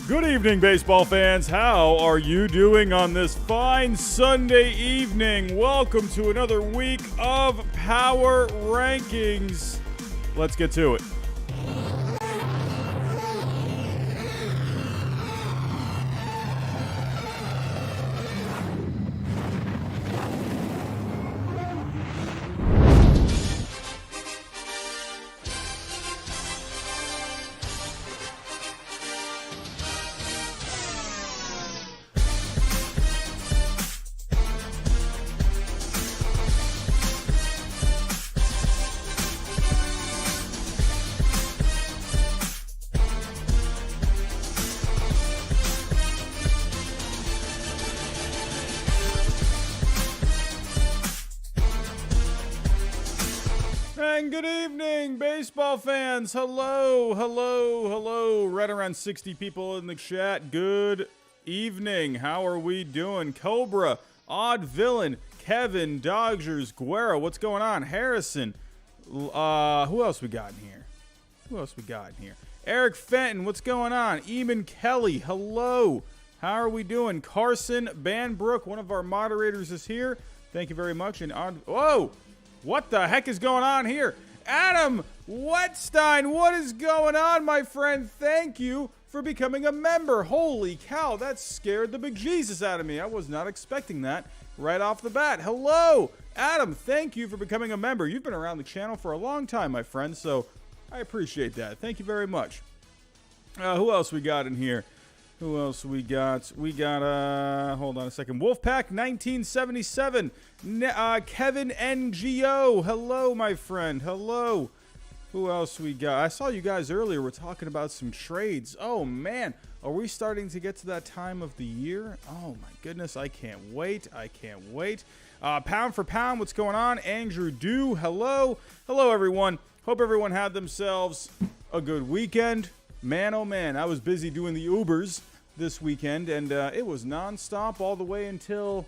Good evening, baseball fans. How are you doing on this fine Sunday evening? Welcome to another week of Power Rankings. Let's get to it. And good evening, baseball fans. Hello. Right around 60 people in the chat. Good evening. How are we doing? Cobra, Odd Villain, Kevin, Dodgers, Guerra. What's going on? Harrison. Who else we got in here? Eric Fenton. What's going on? Eamon Kelly. Hello. How are we doing? Carson Banbrook, one of our moderators, is here. Thank you very much. And whoa! What the heck is going on here? Adam Wetstein, what is going on, my friend? Thank you for becoming a member. Holy cow, that scared the bejesus out of me. I was not expecting that right off the bat. Hello, Adam, thank you for becoming a member. You've been around the channel for a long time, my friend, so I appreciate that. Thank you very much. Who else we got in here? Who else we got? We got, hold on a second. Wolfpack 1977. Kevin NGO. Hello, my friend. Hello. Who else we got? I saw you guys earlier. We're talking about some trades. Oh, man. Are we starting to get to that time of the year? Oh, my goodness. I can't wait. Pound for pound, what's going on? Andrew Dew. Hello. Hello, everyone. Hope everyone had themselves a good weekend. Man, oh man, I was busy doing the Ubers this weekend, and it was nonstop all the way until,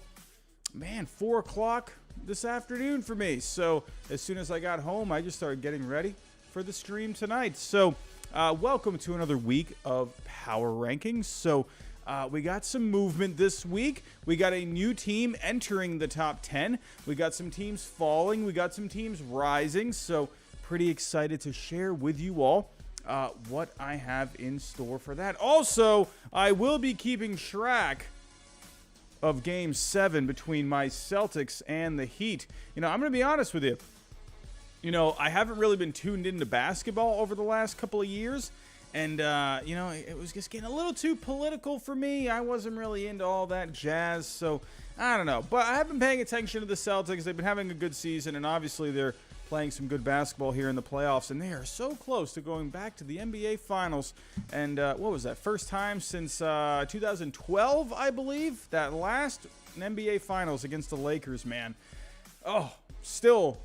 4 o'clock this afternoon for me. So as soon as I got home, I just started getting ready for the stream tonight. So welcome to another week of Power Rankings. So we got some movement this week. We got a new team entering the top 10. We got some teams falling. We got some teams rising. So pretty excited to share with you all what I have in store for that. Also, I will be keeping track of Game 7 between my Celtics and the Heat. I'm going to be honest with you. I haven't really been tuned into basketball over the last couple of years. And, it was just getting a little too political for me. I wasn't really into all that jazz. So, I don't know. But I have been paying attention to the Celtics. They've been having a good season. And obviously, they're playing some good basketball here in the playoffs, and they are so close to going back to the NBA Finals. And what was that? First time since 2012, I believe, that last NBA Finals against the Lakers, man. Oh, still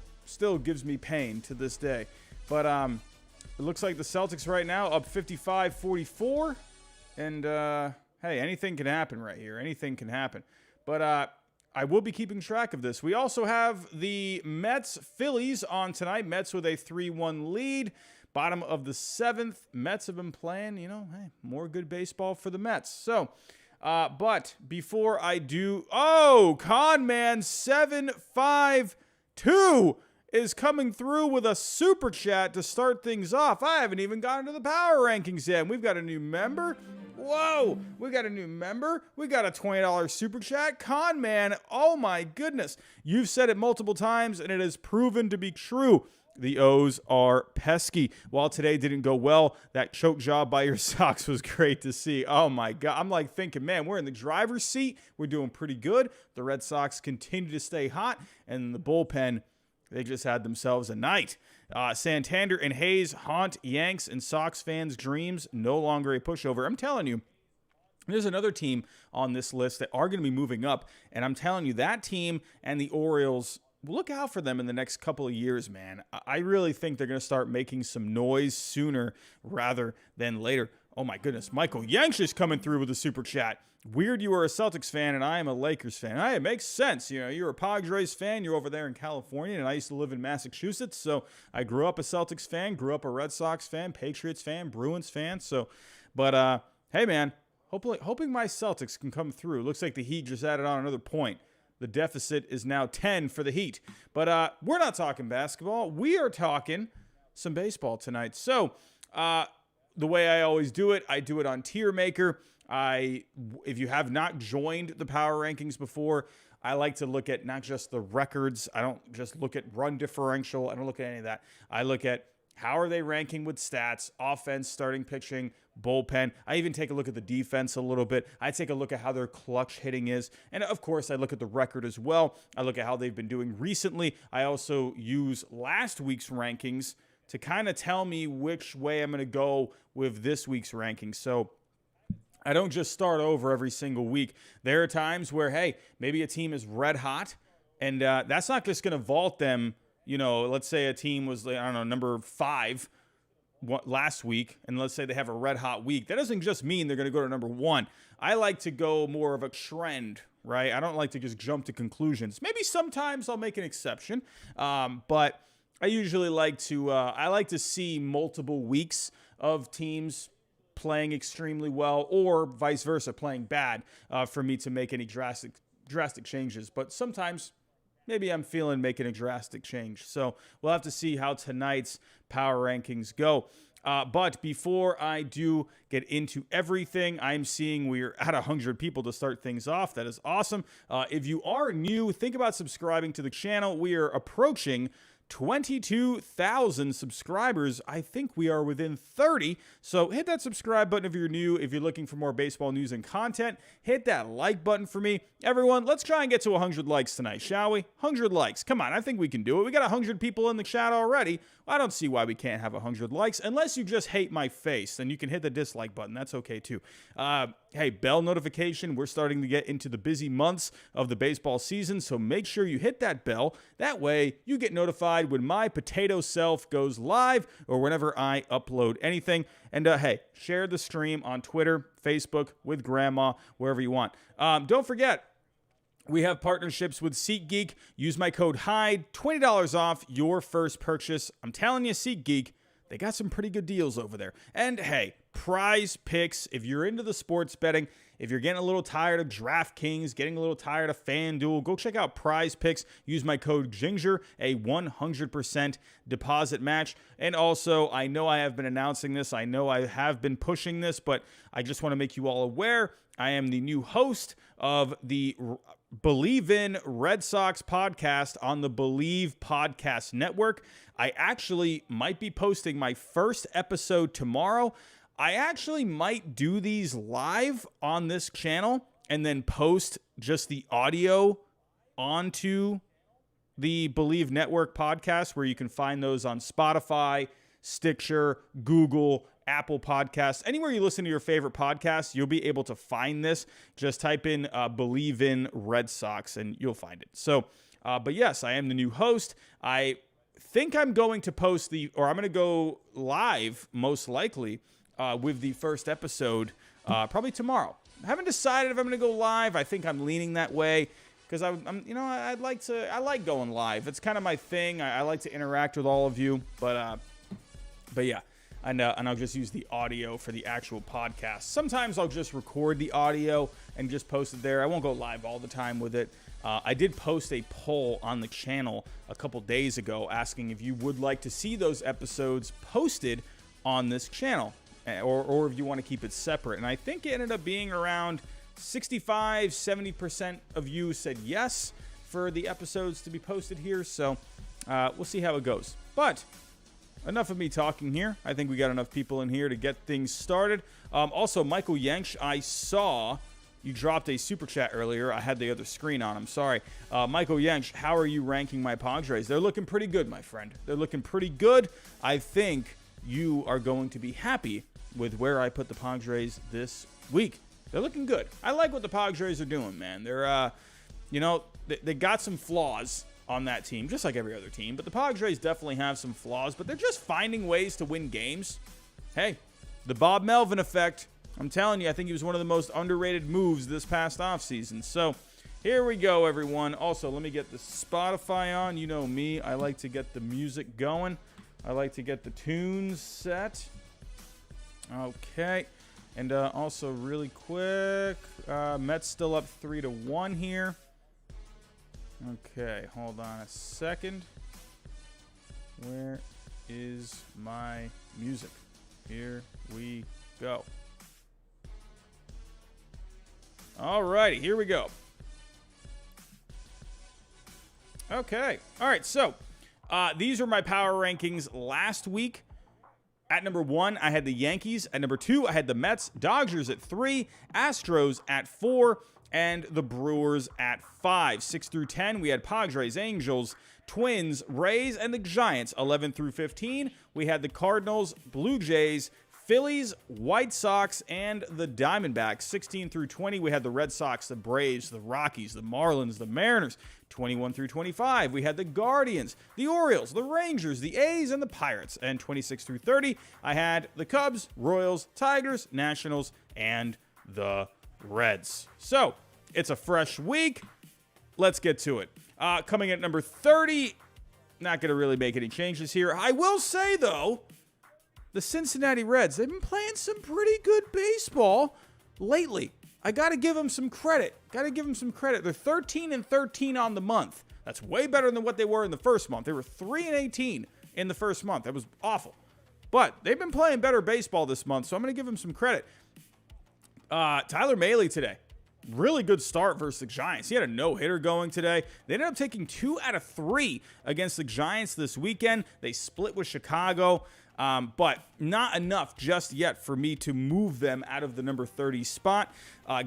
gives me pain to this day. But it looks like the Celtics right now up 55-44, and hey, anything can happen right here. Anything can happen. But I will be keeping track of this. We also have the Mets-Phillies on tonight. Mets with a 3-1 lead. Bottom of the 7th. Mets have been playing, hey, more good baseball for the Mets. So, but before I do... Oh, Conman 752 is coming through with a super chat to start things off. I haven't even gotten to the power rankings yet. We've got a new member. Whoa, we got a new member. We got a $20 super chat. Con man, oh my goodness. You've said it multiple times, and it has proven to be true. The O's are pesky. While today didn't go well, that choke job by your Sox was great to see. Oh my God. I'm like thinking, man, we're in the driver's seat. We're doing pretty good. The Red Sox continue to stay hot, and the bullpen, they just had themselves a night. Santander and Hayes haunt Yanks and Sox fans' dreams. No longer a pushover. I'm telling you, there's another team on this list that are going to be moving up. And I'm telling you, that team and the Orioles, look out for them in the next couple of years, man. I really think they're going to start making some noise sooner rather than later. Oh, my goodness. Michael Yank's coming through with a super chat. Weird you are a Celtics fan and I am a Lakers fan. Hey, it makes sense. You're a Padres fan. You're over there in California, and I used to live in Massachusetts. So I grew up a Celtics fan, grew up a Red Sox fan, Patriots fan, Bruins fan. But hey, man, hoping my Celtics can come through. Looks like the Heat just added on another point. The deficit is now 10 for the Heat. But we're not talking basketball. We are talking some baseball tonight. So the way I always do it, I do it on Tier Maker. If you have not joined the Power Rankings before, I like to look at not just the records. I don't just look at run differential. I don't look at any of that. I look at how are they ranking with stats, offense, starting pitching, bullpen. I even take a look at the defense a little bit. I take a look at how their clutch hitting is. And of course, I look at the record as well. I look at how they've been doing recently. I also use last week's rankings to kind of tell me which way I'm going to go with this week's rankings. So I don't just start over every single week. There are times where, hey, maybe a team is red hot, and that's not just going to vault them. You know, let's say a team was, I don't know, number 5 last week, and let's say they have a red hot week. That doesn't just mean they're going to go to number 1. I like to go more of a trend, right? I don't like to just jump to conclusions. Maybe sometimes I'll make an exception, but I usually like to see multiple weeks of teams playing extremely well or vice versa, playing bad for me to make any drastic changes. But sometimes maybe I'm feeling making a drastic change. So we'll have to see how tonight's power rankings go. But before I do get into everything, I'm seeing we're at 100 people to start things off. That is awesome. If you are new, think about subscribing to the channel. We are approaching 22,000 subscribers. I think we are within 30. So hit that subscribe button if you're new. If you're looking for more baseball news and content, hit that like button for me. Everyone, let's try and get to 100 likes tonight, shall we? 100 likes. Come on, I think we can do it. We got 100 people in the chat already. I don't see why we can't have 100 likes, unless you just hate my face. Then you can hit the dislike button. That's okay too. Hey, bell notification. We're starting to get into the busy months of the baseball season, so make sure you hit that bell. That way, you get notified when my potato self goes live or whenever I upload anything. And hey, share the stream on Twitter, Facebook, with Grandma, wherever you want. Don't forget, we have partnerships with SeatGeek. Use my code HYDE, $20 off your first purchase. I'm telling you, SeatGeek, they got some pretty good deals over there. And hey, Prize Picks, if you're into the sports betting, if you're getting a little tired of DraftKings, getting a little tired of FanDuel, go check out Prize Picks. Use my code GINGER, a 100% deposit match. And also, I know I have been announcing this. I know I have been pushing this, but I just want to make you all aware. I am the new host of the Believe in Red Sox podcast on the Believe Podcast Network. I actually might be posting my first episode tomorrow. I actually might do these live on this channel and then post just the audio onto the Believe Network podcast, where you can find those on Spotify, Stitcher, Google, Apple Podcasts. Anywhere you listen to your favorite podcasts, you'll be able to find this. Just type in Believe in Red Sox and you'll find it. So, but yes, I am the new host. I think I'm going to post I'm going to go live, most likely, with the first episode probably tomorrow. I haven't decided if I'm going to go live. I think I'm leaning that way because I like going live. It's kind of my thing. I like to interact with all of you, but yeah. And I'll just use the audio for the actual podcast. Sometimes I'll just record the audio and just post it there. I won't go live all the time with it. I did post a poll on the channel a couple days ago asking if you would like to see those episodes posted on this channel, or if you want to keep it separate. And I think it ended up being around 65-70% of you said yes for the episodes to be posted here. So we'll see how it goes. But enough of me talking here. I think we got enough people in here to get things started. Also, Michael Yench, I saw you dropped a super chat earlier. I had the other screen on. I'm sorry. Michael Yench, how are you ranking my Padres? They're looking pretty good, my friend. They're looking pretty good. I think you are going to be happy with where I put the Padres this week. They're looking good. I like what the Padres are doing, man. They're, they got some flaws on that team, just like every other team. But the Padres definitely have some flaws, but they're just finding ways to win games. Hey, the Bob Melvin effect. I'm telling you, I think he was one of the most underrated moves this past offseason. So here we go, everyone. Also, let me get the Spotify on. You know me. I like to get the music going. I like to get the tunes set. Okay. And also really quick, Mets still up 3-1 here. Okay, hold on a second. Where is my music? Here we go. All righty, here we go. Okay, all right, so these are my power rankings last week. At number 1, I had the Yankees. At number 2, I had the Mets, Dodgers at 3, Astros at 4, and the Brewers at 5. 6 through 10, we had Padres, Angels, Twins, Rays, and the Giants. 11 through 15, we had the Cardinals, Blue Jays, Phillies, White Sox, and the Diamondbacks. 16 through 20, we had the Red Sox, the Braves, the Rockies, the Marlins, the Mariners. 21 through 25, we had the Guardians, the Orioles, the Rangers, the A's, and the Pirates. And 26 through 30, I had the Cubs, Royals, Tigers, Nationals, and the Reds. So, it's a fresh week. Let's get to it. Coming at number 30, not going to really make any changes here. I will say, though, the Cincinnati Reds, they've been playing some pretty good baseball lately. I got to give them some credit. They're 13-13 on the month. That's way better than what they were in the first month. They were 3-18 in the first month. That was awful. But they've been playing better baseball this month, so I'm going to give them some credit. Tyler Mahle today. Really good start versus the Giants. He had a no-hitter going today. They ended up taking 2 out of 3 against the Giants this weekend. They split with Chicago. But not enough just yet for me to move them out of the number 30 spot.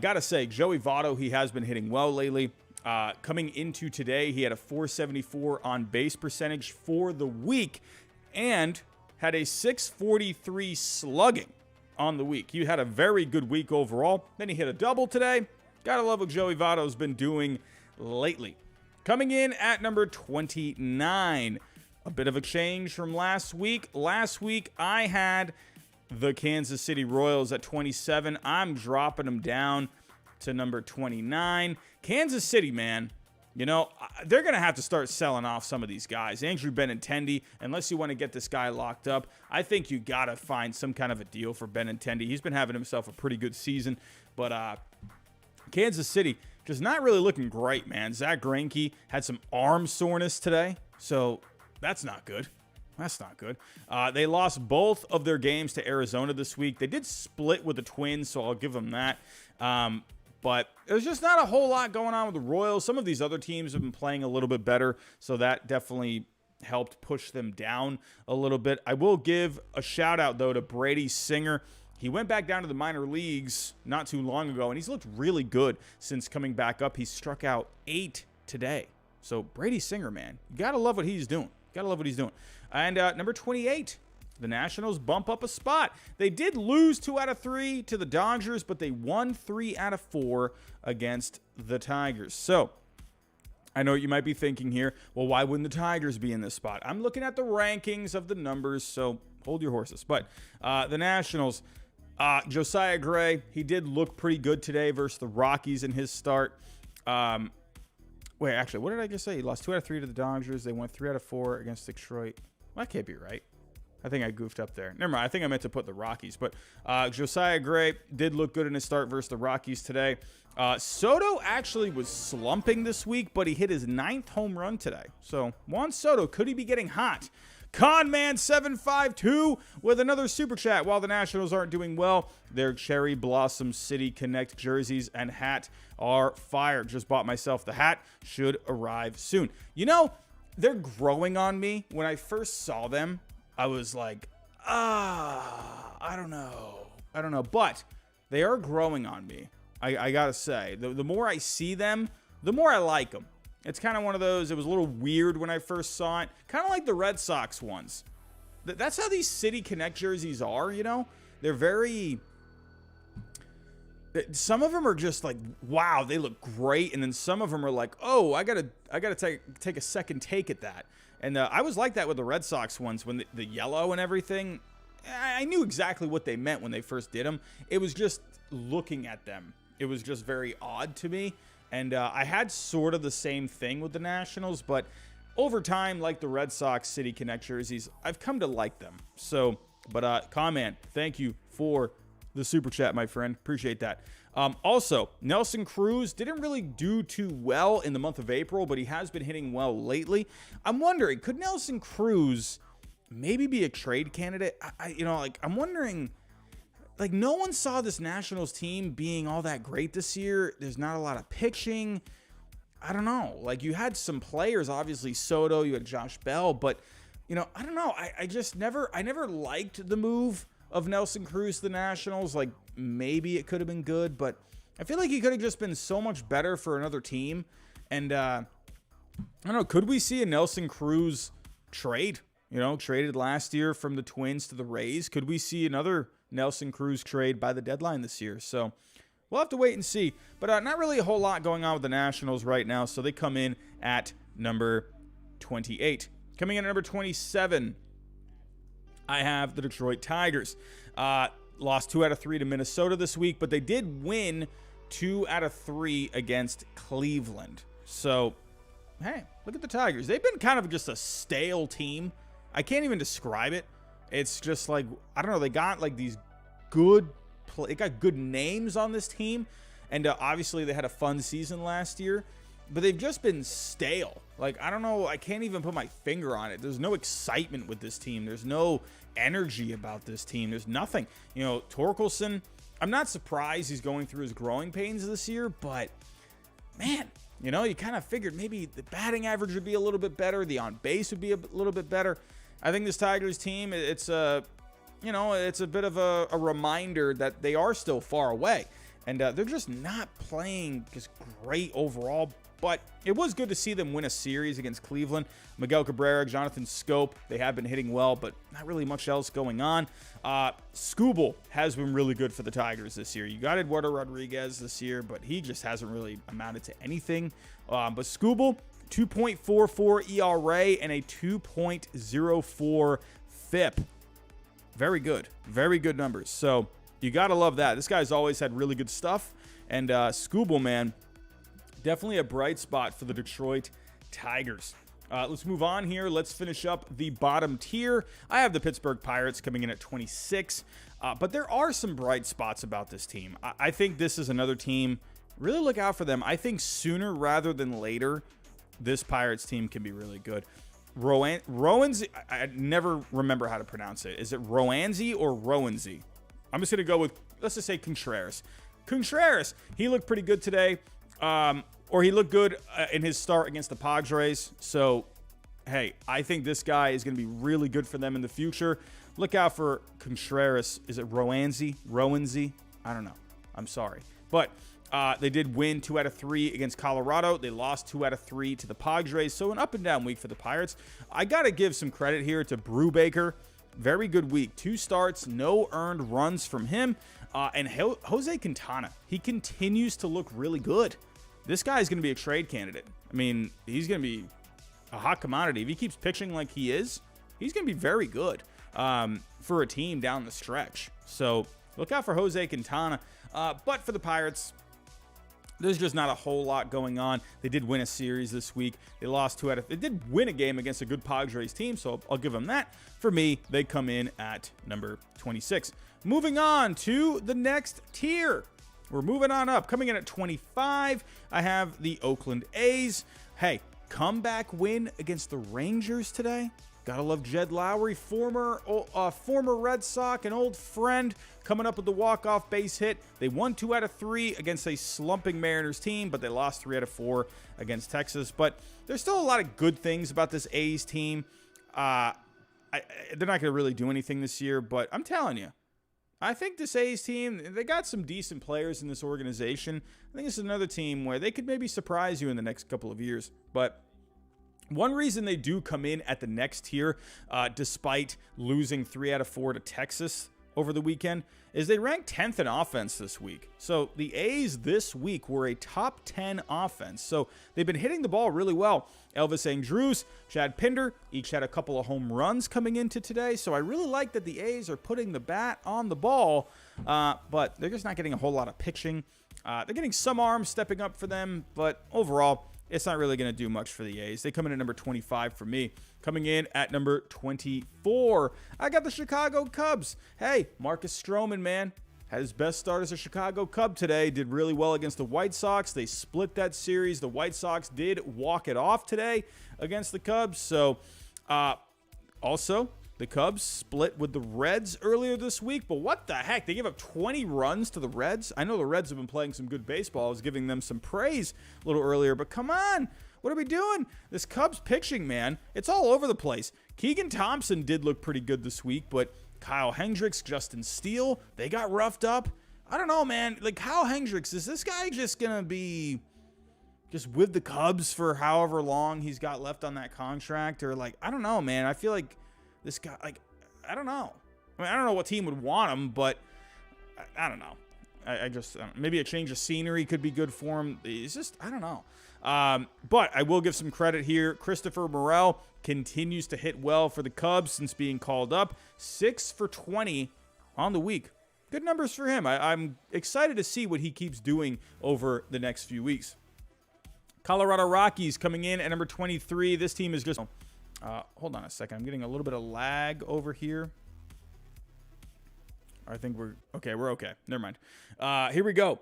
Gotta say, Joey Votto, he has been hitting well lately. Coming into today, he had a .474 on base percentage for the week and had a .643 slugging on the week. He had a very good week overall. Then he hit a double today. Gotta love what Joey Votto's been doing lately. Coming in at number 29. A bit of a change from last week. Last week, I had the Kansas City Royals at 27. I'm dropping them down to number 29. Kansas City, man, you know, they're going to have to start selling off some of these guys. Andrew Benintendi, unless you want to get this guy locked up, I think you got to find some kind of a deal for Benintendi. He's been having himself a pretty good season, but Kansas City just not really looking great, man. Zach Greinke had some arm soreness today, so that's not good. They lost both of their games to Arizona this week. They did split with the Twins, so I'll give them that. But there's just not a whole lot going on with the Royals. Some of these other teams have been playing a little bit better, so that definitely helped push them down a little bit. I will give a shout-out, though, to Brady Singer. He went back down to the minor leagues not too long ago, and he's looked really good since coming back up. He struck out 8 today. So Brady Singer, man, you got to love what he's doing. And number 28, the Nationals bump up a spot. They did lose 2 out of 3 to the Dodgers, but they won 3 out of 4 against the Tigers. So I know what you might be thinking here. Well, why wouldn't the Tigers be in this spot? I'm looking at the rankings of the numbers, so hold your horses. But the Nationals, Josiah Gray, he did look pretty good today versus the Rockies in his start. Wait, actually, what did I just say? He lost 2 out of 3 to the Dodgers. They won 3 out of 4 against Detroit. Well, that can't be right. I think I goofed up there. Never mind. I think I meant to put the Rockies. But Josiah Gray did look good in his start versus the Rockies today. Soto actually was slumping this week, but he hit his 9th home run today. So Juan Soto, could he be getting hot? Conman752 with another super chat. While the Nationals aren't doing well, their Cherry Blossom City Connect jerseys and hat are fire. Just bought myself the hat. Should arrive soon. You know, they're growing on me. When I first saw them, I was like, I don't know. But they are growing on me. I gotta say, the more I see them, the more I like them. It's kind of one of those, it was a little weird when I first saw it. Kind of like the Red Sox ones. That's how these City Connect jerseys are, you know? They're very... Some of them are just like, wow, they look great. And then some of them are like, oh, I gotta take a second take at that. And I was like that with the Red Sox ones when the yellow and everything. I knew exactly what they meant when they first did them. It was just looking at them. It was just very odd to me. And I had sort of the same thing with the Nationals, but over time, like the Red Sox City Connect jerseys, I've come to like them. So, but Comment, thank you for the super chat, my friend. Appreciate that. Also, Nelson Cruz didn't really do too well in the month of April, but he has been hitting well lately. I'm wondering, could Nelson Cruz maybe be a trade candidate? I'm wondering, like, no one saw this Nationals team being all that great this year. There's not a lot of pitching. I don't know. Like, you had some players, obviously Soto, you had Josh Bell, but, I don't know. I never liked the move of Nelson Cruz to the Nationals. Like, maybe it could have been good, but I feel like he could have just been so much better for another team. And I don't know, could we see a Nelson Cruz trade? Traded last year from the Twins to the Rays. Could we see another Nelson Cruz trade by the deadline this year? So we'll have to wait and see. But not really a whole lot going on with the Nationals right now, so they come in at number 28. Coming in at number 27, I have the Detroit Tigers. Lost 2 out of 3 to Minnesota this week, but they did win 2 out of 3 against Cleveland. So, hey, look at the Tigers. They've been kind of just a stale team. I can't even describe it. It's just like, I don't know, they got like these they got good names on this team, and obviously they had a fun season last year, but they've just been stale. Like, I don't know, I can't even put my finger on it. There's no excitement with this team. There's no energy about this team. There's nothing. Torkelson, I'm not surprised he's going through his growing pains this year, but man, you kind of figured maybe the batting average would be a little bit better, the on base would be a little bit better. I think this Tigers team, it's a bit of a reminder that they are still far away, and they're just not playing just great overall. But it was good to see them win a series against Cleveland. Miguel Cabrera, Jonathan Scope, they have been hitting well, but not really much else going on. Skubal has been really good for the Tigers this year. You got Eduardo Rodriguez this year, but he just hasn't really amounted to anything. But Skubal, 2.44 ERA and a 2.04 FIP. Very good. Very good numbers. So you got to love that. This guy's always had really good stuff. And Skubal, man, definitely a bright spot for the Detroit Tigers. Let's move on here. Let's finish up the bottom tier. I have the Pittsburgh Pirates coming in at 26. But there are some bright spots about this team. I think this is another team. Really look out for them. I think sooner rather than later, this Pirates team can be really good. Rowanzi, I never remember how to pronounce it. Is it Rowanzi or Rowanzi? I'm just going to go with, let's just say Contreras. Contreras, he looked pretty good today. Or he looked good in his start against the Padres. So, hey, I think this guy is going to be really good for them in the future. Look out for Contreras. Is it Rowanzi? Rowanzi? I don't know. I'm sorry. But they did win 2 out of 3 against Colorado. They lost 2 out of 3 to the Padres. So an up and down week for the Pirates. I got to give some credit here to Brubaker. Very good week. 2 starts, no earned runs from him. And Jose Quintana, he continues to look really good. This guy is going to be a trade candidate. I mean, he's going to be a hot commodity. If he keeps pitching like he is, he's going to be very good for a team down the stretch. So look out for Jose Quintana. But for the Pirates, there's just not a whole lot going on. They did win a series this week. They lost 2 out of... They did win a game against a good Padres team, so I'll give them that. For me, they come in at number 26. Moving on to the next tier. We're moving on up. Coming in at 25, I have the Oakland A's. Hey, comeback win against the Rangers today. Gotta love Jed Lowry, former Red Sox, an old friend, coming up with the walk-off base hit. They won 2 out of 3 against a slumping Mariners team, but they lost 3 out of 4 against Texas. But there's still a lot of good things about this A's team. They're not going to really do anything this year, but I'm telling you, I think this A's team, they got some decent players in this organization. I think it's another team where they could maybe surprise you in the next couple of years. But one reason they do come in at the next tier, despite losing 3 out of 4 to Texas over the weekend, is they ranked 10th in offense this week. So the A's this week were a top 10 offense. So they've been hitting the ball really well. Elvis Andrus, Chad Pinder, each had a couple of home runs coming into today. So I really like that the A's are putting the bat on the ball, but they're just not getting a whole lot of pitching. They're getting some arms stepping up for them, but overall, it's not really going to do much for the A's. They come in at number 25 for me. Coming in at number 24, I got the Chicago Cubs. Hey, Marcus Stroman, man. had his best start as a Chicago Cub today, did really well against the White Sox. They split that series. The White Sox did walk it off today against the Cubs. So, also, the Cubs split with the Reds earlier this week, but what the heck? They gave up 20 runs to the Reds. I know the Reds have been playing some good baseball. I was giving them some praise a little earlier, but come on. What are we doing? This Cubs pitching, man, it's all over the place. Keegan Thompson did look pretty good this week, but Kyle Hendricks, Justin Steele, they got roughed up. I don't know, man. Like, Kyle Hendricks, is this guy just going to be just with the Cubs for however long he's got left on that contract? Or, like, I don't know, man. I feel like this guy, like, I don't know. I mean, I don't know what team would want him, but I don't know. I just, maybe a change of scenery could be good for him. It's just, I don't know. But I will give some credit here. Christopher Morel continues to hit well for the Cubs since being called up. 6 for 20 on the week. Good numbers for him. I'm excited to see what he keeps doing over the next few weeks. Colorado Rockies coming in at number 23. This team is just... hold on a second. I'm getting a little bit of lag over here. I think we're okay. We're okay. Never mind. Here we go.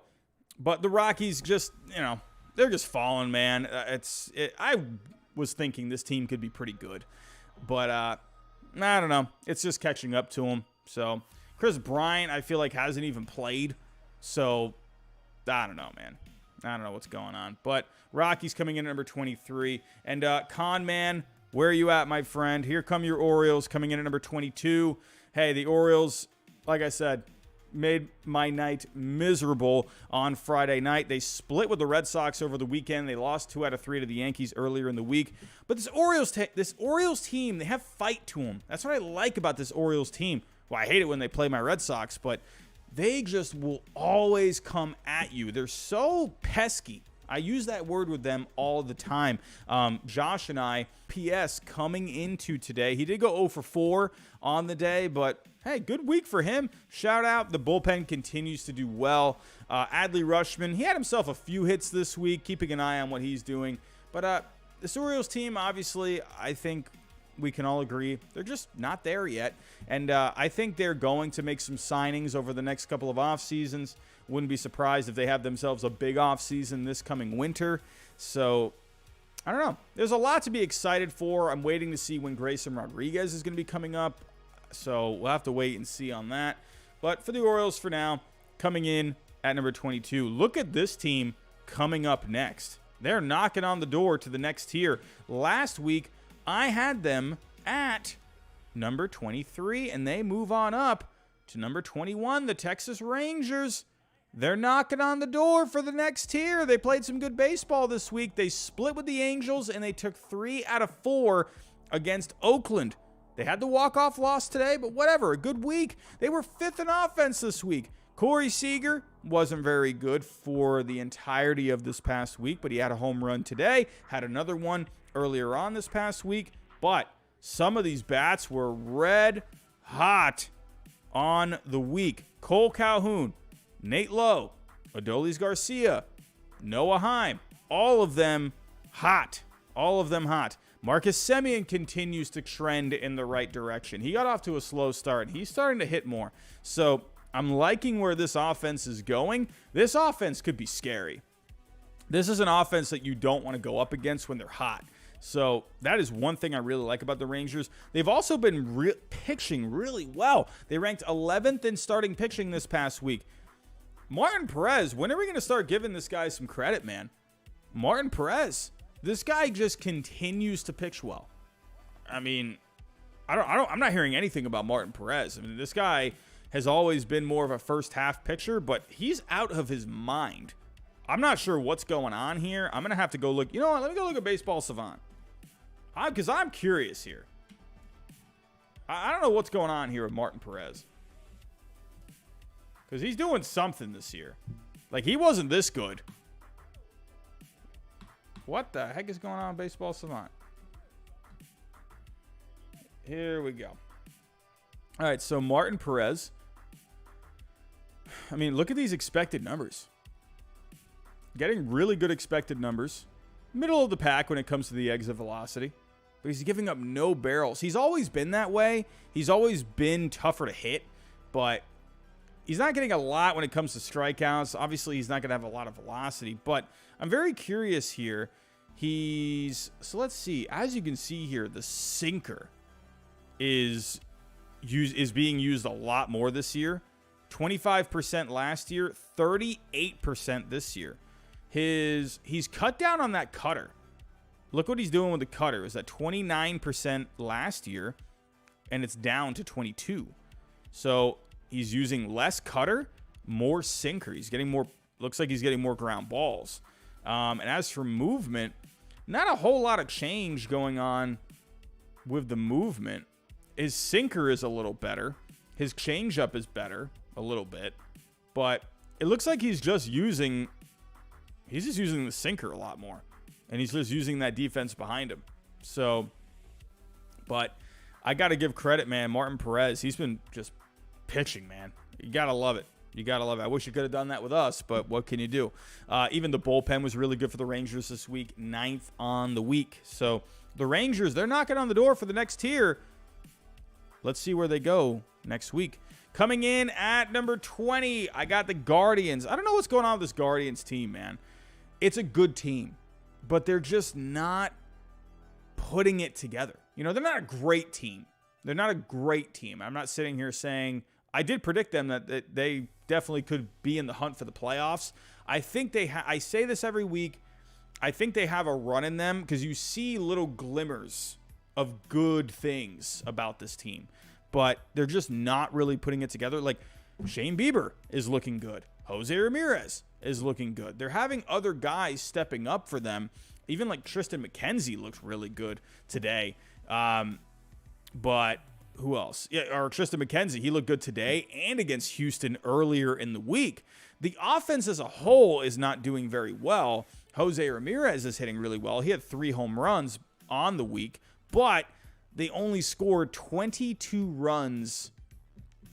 But the Rockies just, they're just falling, man. I was thinking this team could be pretty good, but I don't know. It's just catching up to them. So Chris Bryant, I feel like hasn't even played. So I don't know, man. I don't know what's going on. But Rockies coming in at number 23. And Con Man, where are you at, my friend? Here come your Orioles coming in at number 22. Hey, the Orioles, like I said, made my night miserable on Friday night. They split with the Red Sox over the weekend. They lost 2 out of 3 to the Yankees earlier in the week. But this Orioles team, they have fight to them. That's what I like about this Orioles team. Well, I hate it when they play my Red Sox, but they just will always come at you. They're so pesky. I use that word with them all the time. Josh and I, P.S., coming into today, he did go 0 for 4 on the day, but hey, good week for him. Shout out. The bullpen continues to do well. Adley Rutschman, he had himself a few hits this week, keeping an eye on what he's doing. But this Orioles team, obviously, I think we can all agree they're just not there yet. And I think they're going to make some signings over the next couple of off seasons. Wouldn't be surprised if they have themselves a big off season this coming winter. So I don't know. There's a lot to be excited for. I'm waiting to see when Grayson Rodriguez is going to be coming up. So we'll have to wait and see on that. But for the Orioles for now, coming in at number 22. Look at this team coming up next. They're knocking on the door to the next tier. Last week, I had them at number 23, and they move on up to number 21, the Texas Rangers. They're knocking on the door for the next tier. They played some good baseball this week. They split with the Angels, and they took 3 out of 4 against Oakland. They had the walk-off loss today, but whatever. A good week. They were 5th in offense this week. Corey Seager wasn't very good for the entirety of this past week, but he had a home run today, had another one earlier on this past week. But some of these bats were red hot on the week. Cole Calhoun, Nate Lowe, Adolis Garcia, Noah Heim, all of them hot. All of them hot. Marcus Semien continues to trend in the right direction. He got off to a slow start. He's starting to hit more. So I'm liking where this offense is going. This offense could be scary. This is an offense that you don't want to go up against when they're hot. So that is one thing I really like about the Rangers. They've also been pitching really well. They ranked 11th in starting pitching this past week. Martin Perez, when are we going to start giving this guy some credit, man? Martin Perez, this guy just continues to pitch well. I mean, I'm not hearing anything about Martin Perez. I mean, this guy has always been more of a first half pitcher, but he's out of his mind. I'm not sure what's going on here. I'm going to have to go look. You know what? Let me go look at Baseball Savant. Because I'm curious here. I don't know what's going on here with Martin Perez. Because he's doing something this year. Like, he wasn't this good. What the heck is going on with Baseball Savant? Here we go. All right, so Martin Perez. I mean, look at these expected numbers. Getting really good expected numbers. Middle of the pack when it comes to the exit velocity. But he's giving up no barrels. He's always been that way. He's always been tougher to hit. But he's not getting a lot when it comes to strikeouts. Obviously, he's not going to have a lot of velocity, but I'm very curious here. So let's see. As you can see here, the sinker is being used a lot more this year. 25% last year, 38% this year. He's cut down on that cutter. Look what he's doing with the cutter. It was at 29% last year, and it's down to 22. So he's using less cutter, more sinker. He's getting more. Looks like he's getting more ground balls. And as for movement, not a whole lot of change going on with the movement. His sinker is a little better. His changeup is better a little bit, but it looks like he's just using the sinker a lot more, and he's just using that defense behind him. So, but I got to give credit, man. Martin Perez, he's been just pitching, man. You got to love it. You got to love it. I wish you could have done that with us, but what can you do? Even the bullpen was really good for the Rangers this week, 9th on the week. So the Rangers, they're knocking on the door for the next tier. Let's see where they go next week. Coming in at number 20, I got the Guardians. I don't know what's going on with this Guardians team, man. It's a good team, but they're just not putting it together. You know, they're not a great team. They're not a great team. I'm not sitting here saying I did predict them that they definitely could be in the hunt for the playoffs. I think I say this every week. I think they have a run in them because you see little glimmers of good things about this team, but they're just not really putting it together. Like Shane Bieber is looking good. Jose Ramirez is looking good. They're having other guys stepping up for them. Even like Tristan McKenzie looked really good today. But who else? Yeah, or Tristan McKenzie, he looked good today and against Houston earlier in the week. The offense as a whole is not doing very well. Jose Ramirez is hitting really well. He had 3 home runs on the week, but they only scored 22 runs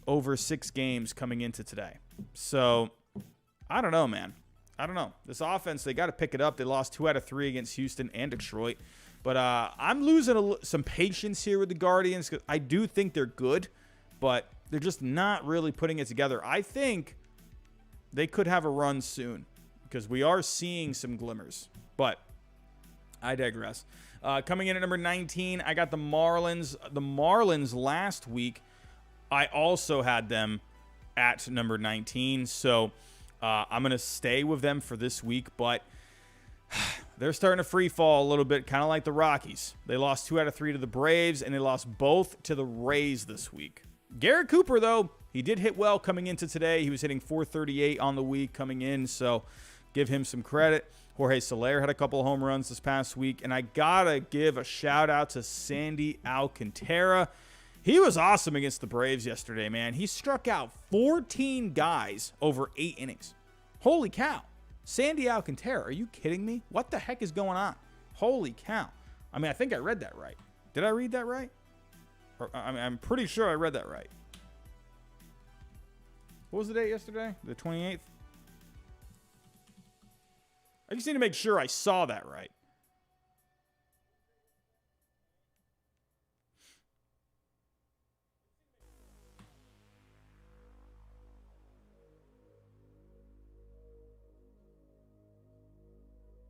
over 6 games coming into today. So, I don't know, man. I don't know. This offense, they got to pick it up. They lost 2 out of 3 against Houston and Detroit. But I'm losing some patience here with the Guardians because I do think they're good, but they're just not really putting it together. I think they could have a run soon because we are seeing some glimmers. But I digress. Coming in at number 19, I got the Marlins. The Marlins last week, I also had them at number 19. So I'm going to stay with them for this week, but they're starting to free fall a little bit, kind of like the Rockies. They lost 2 out of 3 to the Braves, and they lost both to the Rays this week. Garrett Cooper, though, he did hit well coming into today. He was hitting .438 on the week coming in, so give him some credit. Jorge Soler had a couple of home runs this past week, and I got to give a shout-out to Sandy Alcantara. He was awesome against the Braves yesterday, man. He struck out 14 guys over 8 innings. Holy cow. Sandy Alcantara, are you kidding me? What the heck is going on? Holy cow. I mean, I think I read that right. Did I read that right? I'm pretty sure I read that right. What was the date yesterday? The 28th? I just need to make sure I saw that right.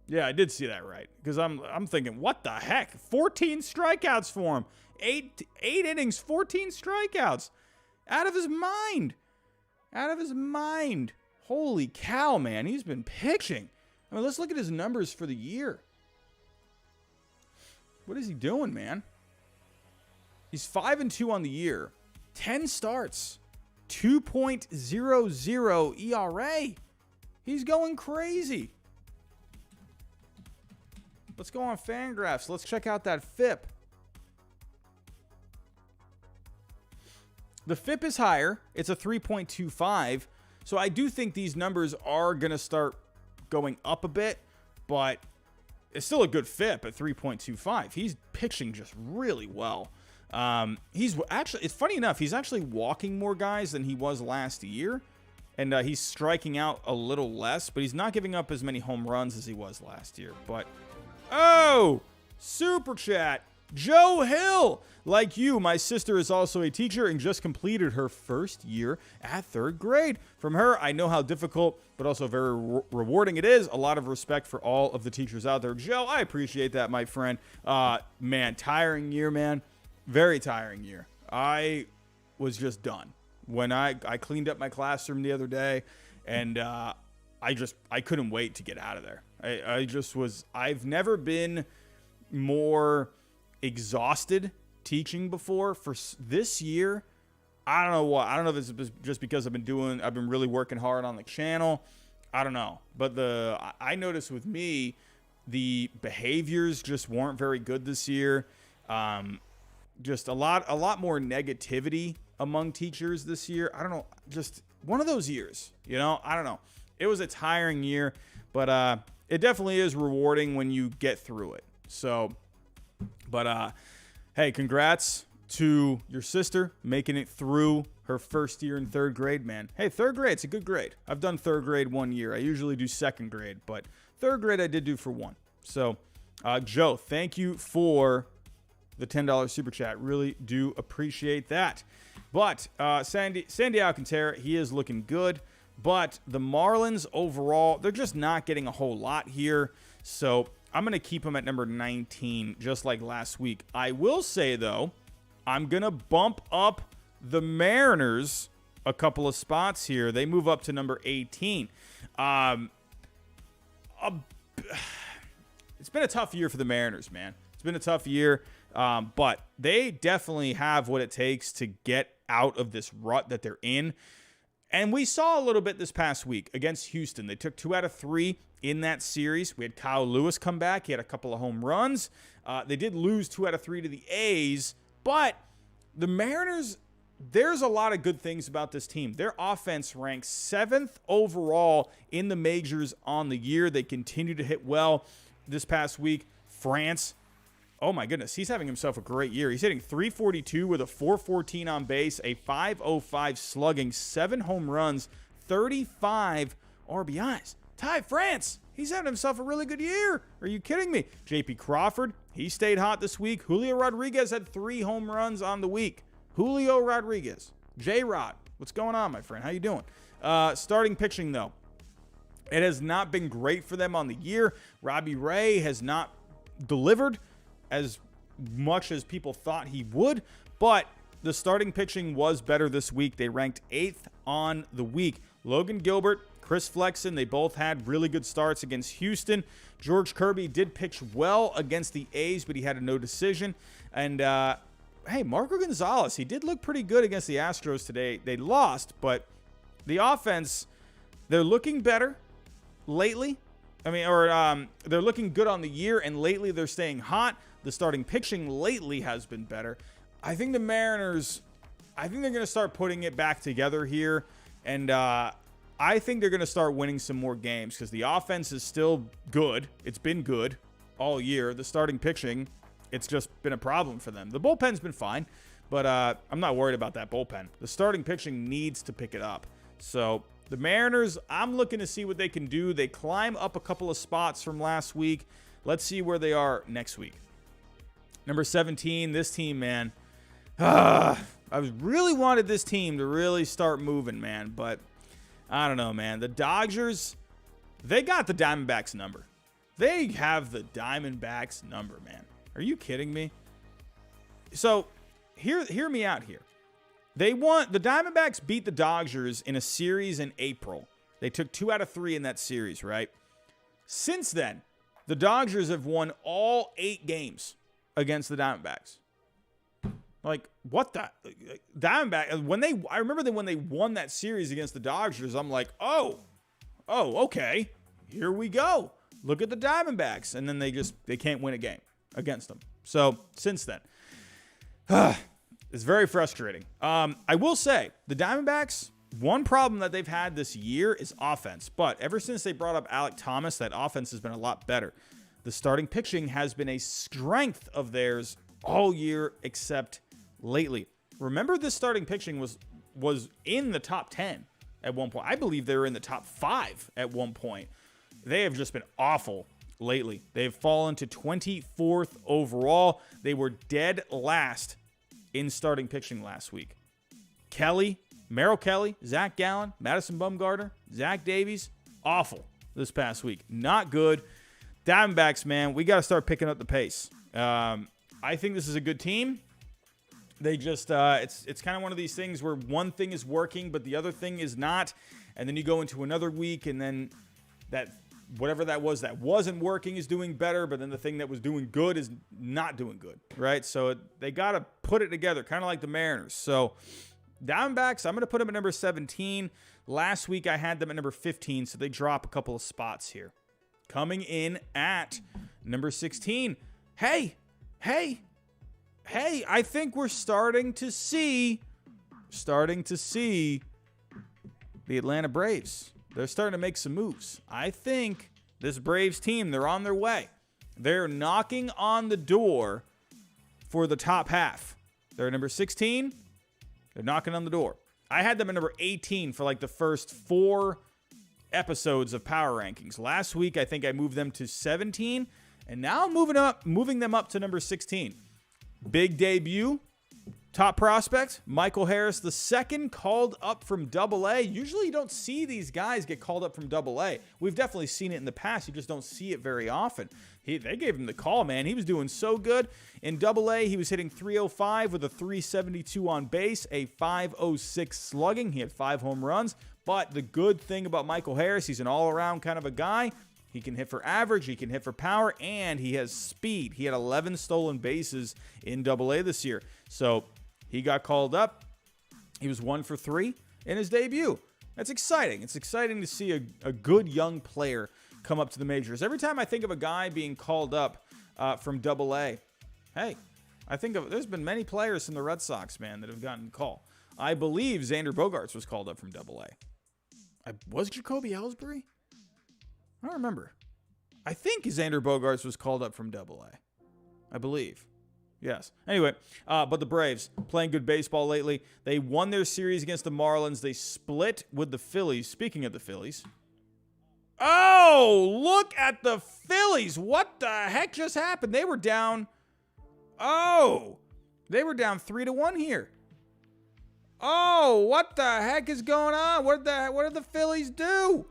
Yeah, I did see that right. Because I'm thinking, what the heck? 14 strikeouts for him. 8 innings, 14 strikeouts. Out of his mind. Out of his mind. Holy cow, man. He's been pitching. I mean, let's look at his numbers for the year. What is he doing, man? He's 5-2 on the year. 10 starts. 2.00 ERA. He's going crazy. Let's go on Fangraphs. Let's check out that FIP. The FIP is higher. It's a 3.25. So I do think these numbers are going to start going up a bit, but it's still a good FIP at 3.25. He's pitching just really well. He's actually, it's funny enough, he's actually walking more guys than he was last year. And he's striking out a little less, but he's not giving up as many home runs as he was last year. But, oh, Super Chat. Joe Hill. Like you, my sister is also a teacher and just completed her first year at 3rd grade. From her, I know how difficult but also very rewarding it is. A lot of respect for all of the teachers out there. Joe, I appreciate that, my friend. Man, tiring year, man. Very tiring year. I was just done. When I cleaned up my classroom the other day, and I couldn't wait to get out of there. I've never been more exhausted teaching before. For this year, I don't know what. I don't know if it's just because I've been really working hard on the channel. I don't know. But I noticed with me, the behaviors just weren't very good this year. Just a lot more negativity among teachers this year. I don't know. Just one of those years, I don't know. It was a tiring year, but it definitely is rewarding when you get through it. So, but hey, congrats to your sister making it through her first year in 3rd grade, man. Hey, 3rd grade, it's a good grade. I've done 3rd grade 1 year. I usually do 2nd grade, but 3rd grade I did do for 1. So, Joe, thank you for the $10 super chat. Really do appreciate that. But Sandy Alcantara, he is looking good. But the Marlins overall, they're just not getting a whole lot here. So I'm going to keep them at number 19, just like last week. I will say, though, I'm going to bump up the Mariners a couple of spots here. They move up to number 18. It's been a tough year for the Mariners, man. It's been a tough year, but they definitely have what it takes to get out of this rut that they're in. And we saw a little bit this past week against Houston. They took 2 out of 3 in that series. We had Kyle Lewis come back. He had a couple of home runs. They did lose 2 out of 3 to the A's, but the Mariners, there's a lot of good things about this team. Their offense ranks 7th overall in the majors on the year. They continue to hit well. This past week, France, oh my goodness, he's having himself a great year. He's hitting .342 with a .414 on base, a .505 slugging, 7 home runs, 35 RBIs. Ty France, he's having himself a really good year. Are you kidding me? JP Crawford, he stayed hot this week. Julio Rodriguez had 3 home runs on the week. Julio Rodriguez, J-Rod, what's going on, my friend? How you doing? Starting pitching, though. It has not been great for them on the year. Robbie Ray has not delivered as much as people thought he would, but the starting pitching was better this week. They ranked 8th on the week. Logan Gilbert, Chris Flexen, they both had really good starts against Houston. George Kirby did pitch well against the A's, but he had a no decision. And, hey, Marco Gonzalez, he did look pretty good against the Astros today. They lost, but the offense, they're looking better lately. They're looking good on the year, and lately they're staying hot. The starting pitching lately has been better. I think the Mariners, they're going to start putting it back together here, and I think they're going to start winning some more games because the offense is still good. It's been good all year. The starting pitching, it's just been a problem for them. The bullpen's been fine, but I'm not worried about that bullpen. The starting pitching needs to pick it up. So the Mariners, I'm looking to see what they can do. They climb up a couple of spots from last week. Let's see where they are next week. Number 17, this team, man. I really wanted this team to really start moving, man. But I don't know, man. The Dodgers, they got the Diamondbacks number. They have the Diamondbacks number, man. Are you kidding me? So hear me out here. The Diamondbacks beat the Dodgers in a series in April. They took 2 out of 3 in that series, right? Since then, the Dodgers have won all 8 games against the Diamondbacks. Like, what the? Diamondback, I remember that when they won that series against the Dodgers, I'm like, oh, okay, here we go. Look at the Diamondbacks. And then they can't win a game against them. So, since then, it's very frustrating. I will say, the Diamondbacks, one problem that they've had this year is offense. But ever since they brought up Alek Thomas, that offense has been a lot better. The starting pitching has been a strength of theirs all year except lately. Remember, this starting pitching was in the top 10 at one point. I believe they were in the top 5 at one point. They have just been awful lately. They've fallen to 24th overall. They were dead last in starting pitching last week. Merrill Kelly, Zach Gallen, Madison Bumgarner, Zach Davies, awful this past week. Not good. Diamondbacks, man, we got to start picking up the pace. I think this is a good team. They just, it's kind of one of these things where one thing is working, but the other thing is not. And then you go into another week, and then whatever that was that wasn't working is doing better, but then the thing that was doing good is not doing good, right? So they got to put it together, kind of like the Mariners. So Diamondbacks, I'm going to put them at number 17. Last week I had them at number 15, so they drop a couple of spots here. Coming in at number 16. Hey, I think we're starting to see the Atlanta Braves. They're starting to make some moves. I think this Braves team, they're on their way. They're knocking on the door for the top half. They're number 16. They're knocking on the door. I had them at number 18 for like the first 4 episodes of Power Rankings. Last week, I think I moved them to 17, and now I'm moving them up to number 16. Big debut, top prospect, Michael Harris, the second called up from Double-A. Usually you don't see these guys get called up from Double-A. We've definitely seen it in the past. You just don't see it very often. They gave him the call, man. He was doing so good. In Double-A, he was hitting .305 with a .372 on base, a .506 slugging. He had 5 home runs. But the good thing about Michael Harris, he's an all-around kind of a guy. He can hit for average, he can hit for power, and he has speed. He had 11 stolen bases in Double-A this year. So he got called up. He was 1 for 3 in his debut. That's exciting. It's exciting to see a good young player come up to the majors. Every time I think of a guy being called up from Double-A, hey, there's been many players in the Red Sox, man, that have gotten a call. I believe Xander Bogaerts was called up from Double-A. Was Jacoby Ellsbury? I don't remember. I think Xander Bogaerts was called up from Double-A. I believe. Yes. Anyway, but the Braves playing good baseball lately. They won their series against the Marlins. They split with the Phillies. Speaking of the Phillies. Oh, look at the Phillies. What the heck just happened? They were down. Oh, they were down 3-1 here. Oh, what the heck is going on? What did the Phillies do?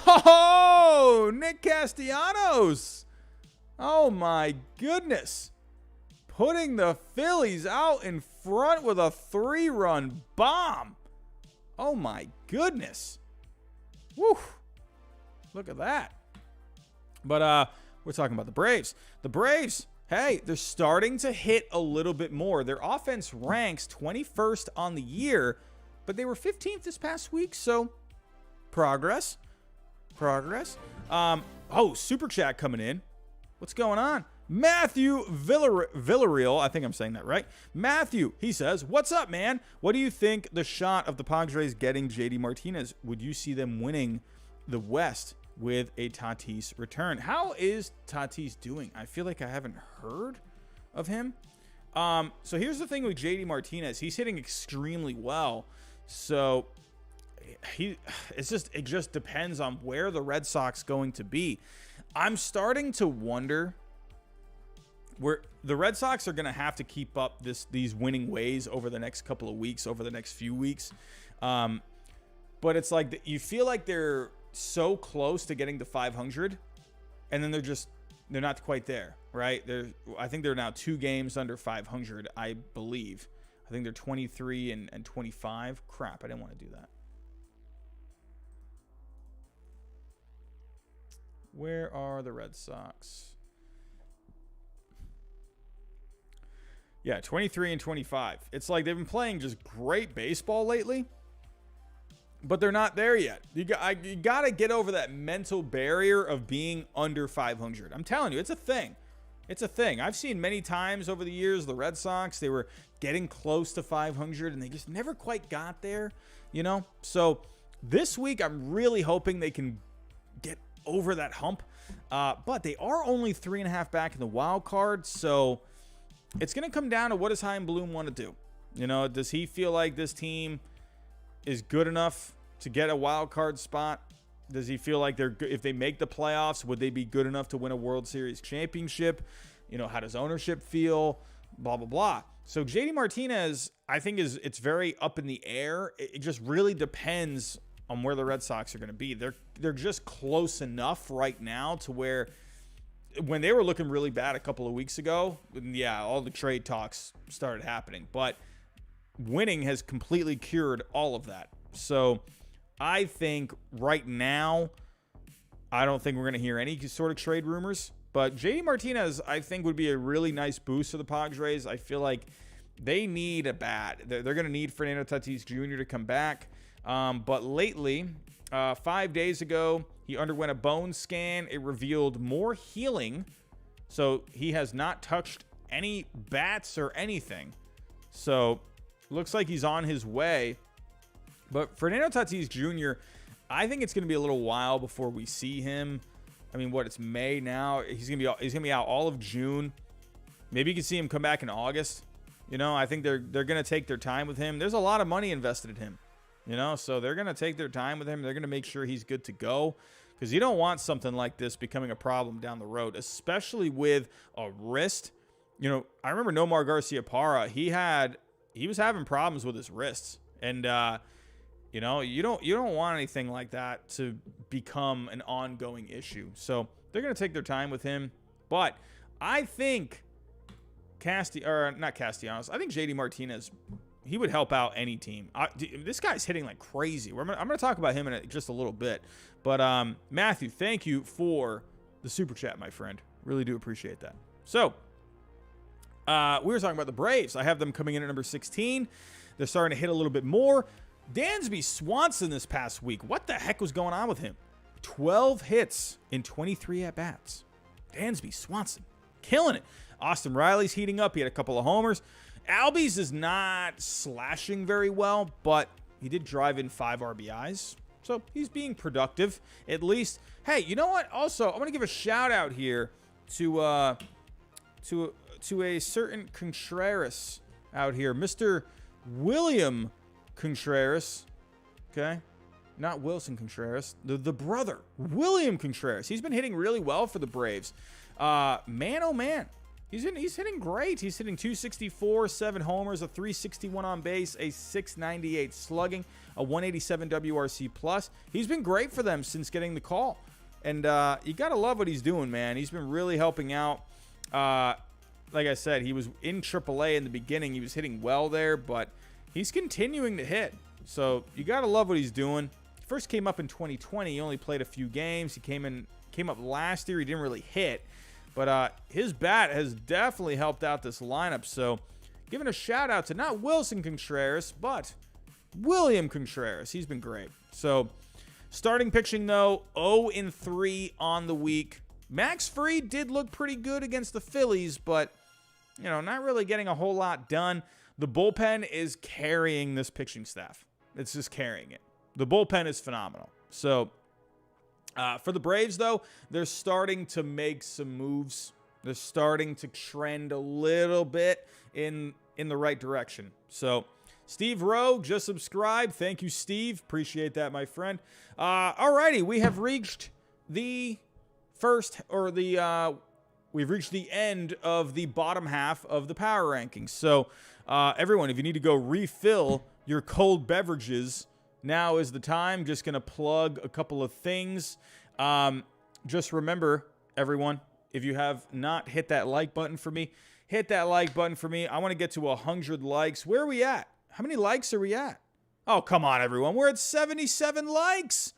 Oh, Nick Castellanos. Oh, my goodness. Putting the Phillies out in front with a 3-run bomb. Oh, my goodness. Woo. Look at that. But we're talking about the Braves. The Braves, hey, they're starting to hit a little bit more. Their offense ranks 21st on the year, but they were 15th this past week, so progress. Super chat coming in. What's going on? Matthew Villarreal, I think I'm saying that right. Matthew, he says, what's up, man? What do you think the shot of the Padres getting JD Martinez? Would you see them winning the West with a Tatis return? How is Tatis doing? I feel like I haven't heard of him. So here's the thing with JD Martinez. He's hitting extremely well. So it just depends on where the Red Sox going to be. I'm starting to wonder where the Red Sox are going to have to keep up these winning ways over the next couple of weeks, over the next few weeks. But it's like you feel like they're so close to getting to 500, and then they're not quite there, right? I think they're now 2 games under 500, I believe. I think they're 23 and 25. Crap, I didn't want to do that. Where are the Red Sox? Yeah, 23 and 25. It's like they've been playing just great baseball lately, but they're not there yet. You got to get over that mental barrier of being under 500. I'm telling you, it's a thing. It's a thing. I've seen many times over the years the Red Sox, they were getting close to 500 and they just never quite got there, you know? So this week I'm really hoping they can get over that hump. But they are only 3.5 back in the wild card, so it's going to come down to what does Chaim Bloom want to do? You know, does he feel like this team is good enough to get a wild card spot? Does he feel like if they make the playoffs, would they be good enough to win a World Series championship? How does ownership feel? Blah, blah, blah. So JD Martinez, I think it's very up in the air. It just really depends on where the Red Sox are going to be. They're just close enough right now to where when they were looking really bad a couple of weeks ago, yeah, all the trade talks started happening. But winning has completely cured all of that. So I think right now, I don't think we're going to hear any sort of trade rumors. But JD Martinez, I think, would be a really nice boost for the Padres. I feel like they need a bat. They're going to need Fernando Tatis Jr. to come back. But lately, 5 days ago, he underwent a bone scan. It revealed more healing. So he has not touched any bats or anything. So looks like he's on his way. But Fernando Tatis Jr., I think it's going to be a little while before we see him. I mean, it's May now. He's gonna be out all of June. Maybe you can see him come back in August. I think they're gonna take their time with him. There's a lot of money invested in him. So they're gonna take their time with him. They're gonna make sure he's good to go, because you don't want something like this becoming a problem down the road, especially with a wrist. I remember Nomar Garciaparra. He was having problems with his wrists, and you don't want anything like that to become an ongoing issue. So they're going to take their time with him. But I think not Castellanos. I think JD Martinez, he would help out any team. This guy's hitting like crazy. I'm going to talk about him in just a little bit. But Matthew, thank you for the super chat, my friend. Really do appreciate that. So we were talking about the Braves. I have them coming in at number 16. They're starting to hit a little bit more. Dansby Swanson this past week. What the heck was going on with him? 12 hits in 23 at-bats. Dansby Swanson killing it. Austin Riley's heating up. He had a couple of homers. Albies is not slashing very well, but he did drive in 5 RBIs. So he's being productive, at least. Hey, you know what? Also, I want to give a shout out here to a certain Contreras out here, Mr. William Contreras, okay? Not Wilson Contreras, the brother, William Contreras. He's been hitting really well for the Braves. Man, oh man, he's hitting great. He's hitting 264, 7 homers, a 361 on base, a 698 slugging, a 187 WRC plus. He's been great for them since getting the call, and you gotta love what he's doing, man. He's been really helping out. Like I said, he was in AAA in the beginning. He was hitting well there, but he's continuing to hit. So you got to love what he's doing. He first came up in 2020. He only played a few games. He came up last year. He didn't really hit. But his bat has definitely helped out this lineup. So giving a shout out to not Wilson Contreras, but William Contreras. He's been great. So starting pitching, though, 0-3 on the week. Max Fried did look pretty good against the Phillies, but, not really getting a whole lot done. The bullpen is carrying this pitching staff. It's just carrying it. The bullpen is phenomenal. So for the Braves, though, they're starting to make some moves. They're starting to trend a little bit in the right direction. So Steve Rowe just subscribed. Thank you, Steve. Appreciate that, my friend. Alrighty, we have reached the we've reached the end of the bottom half of the power rankings. So everyone, if you need to go refill your cold beverages, now is the time. Just going to plug a couple of things. Just remember, everyone, if you have not hit that like button for me, hit that like button for me. I want to get to 100 likes. Where are we at? How many likes are we at? Oh, come on, everyone. We're at 77 likes.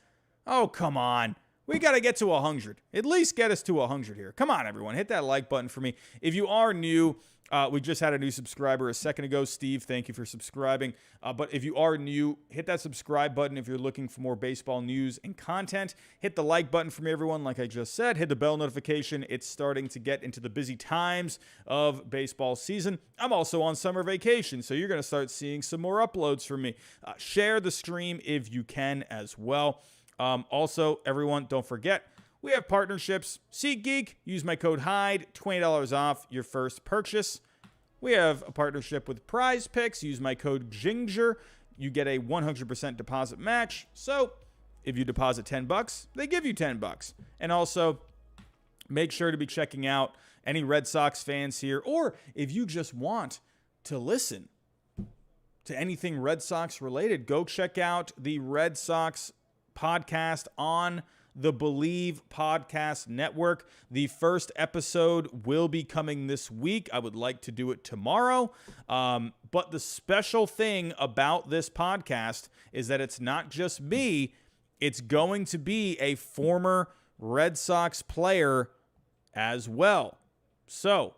Oh, come on. We got to get to 100. At least get us to 100 here. Come on, everyone. Hit that like button for me. If you are new, we just had a new subscriber a second ago. Steve, thank you for subscribing. But if you are new, hit that subscribe button if you're looking for more baseball news and content. Hit the like button for me, everyone. Like I just said, hit the bell notification. It's starting to get into the busy times of baseball season. I'm also on summer vacation, so you're going to start seeing some more uploads from me. Share the stream if you can as well. Also, everyone, don't forget, we have partnerships. SeatGeek, use my code HYDE, $20 off your first purchase. We have a partnership with Prize Picks. Use my code GINGER. You get a 100% deposit match. So if you deposit $10, they give you $10. And also, make sure to be checking out any Red Sox fans here, or if you just want to listen to anything Red Sox related, go check out the Red Sox podcast on the Believe Podcast Network. The first episode will be coming this week. I would like to do it tomorrow. But the special thing about this podcast is that it's not just me. It's going to be a former Red Sox player as well. So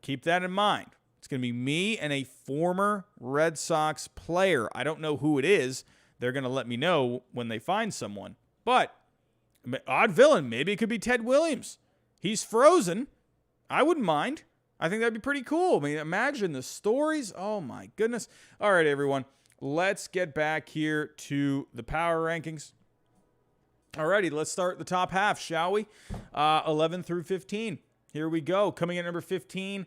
keep that in mind. It's going to be me and a former Red Sox player. I don't know who it is. They're going to let me know when they find someone. But odd villain, maybe it could be Ted Williams. He's frozen. I wouldn't mind. I think that'd be pretty cool. I mean, imagine the stories. Oh, my goodness. All right, everyone. Let's get back here to the power rankings. Alrighty, let's start the top half, shall we? 11 through 15. Here we go. Coming in at number 15.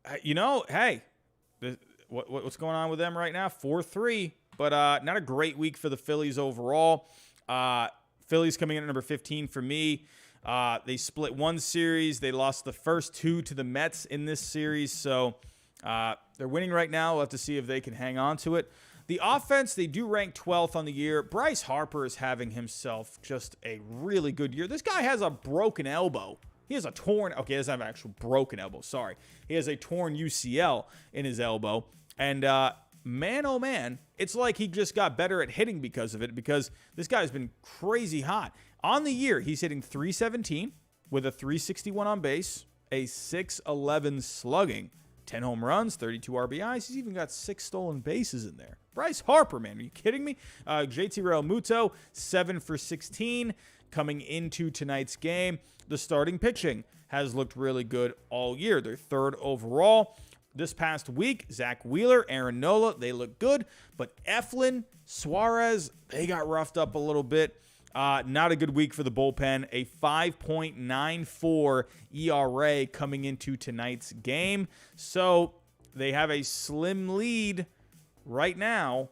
Hey, what's going on with them right now? 4-3, but not a great week for the Phillies overall. Phillies coming in at number 15 for me. They split one series. They lost the first two to the Mets in this series, so they're winning right now. We'll have to see if they can hang on to it. The offense, they do rank 12th on the year. Bryce Harper is having himself just a really good year. This guy has a broken elbow. He has a torn, okay, he doesn't have an actual broken elbow, sorry. He has a torn UCL in his elbow. And man, oh man, it's like he just got better at hitting because of it, because this guy's been crazy hot. On the year, he's hitting .317 with a .361 on base, a .611 slugging, 10 home runs, 32 RBIs. He's even got 6 stolen bases in there. Bryce Harper, man, are you kidding me? JT Realmuto, 7 for 16 coming into tonight's game. The starting pitching has looked really good all year. They're third overall. This past week, Zach Wheeler, Aaron Nola, they look good. But Eflin, Suarez, they got roughed up a little bit. Not a good week for the bullpen. A 5.94 ERA coming into tonight's game. So they have a slim lead right now.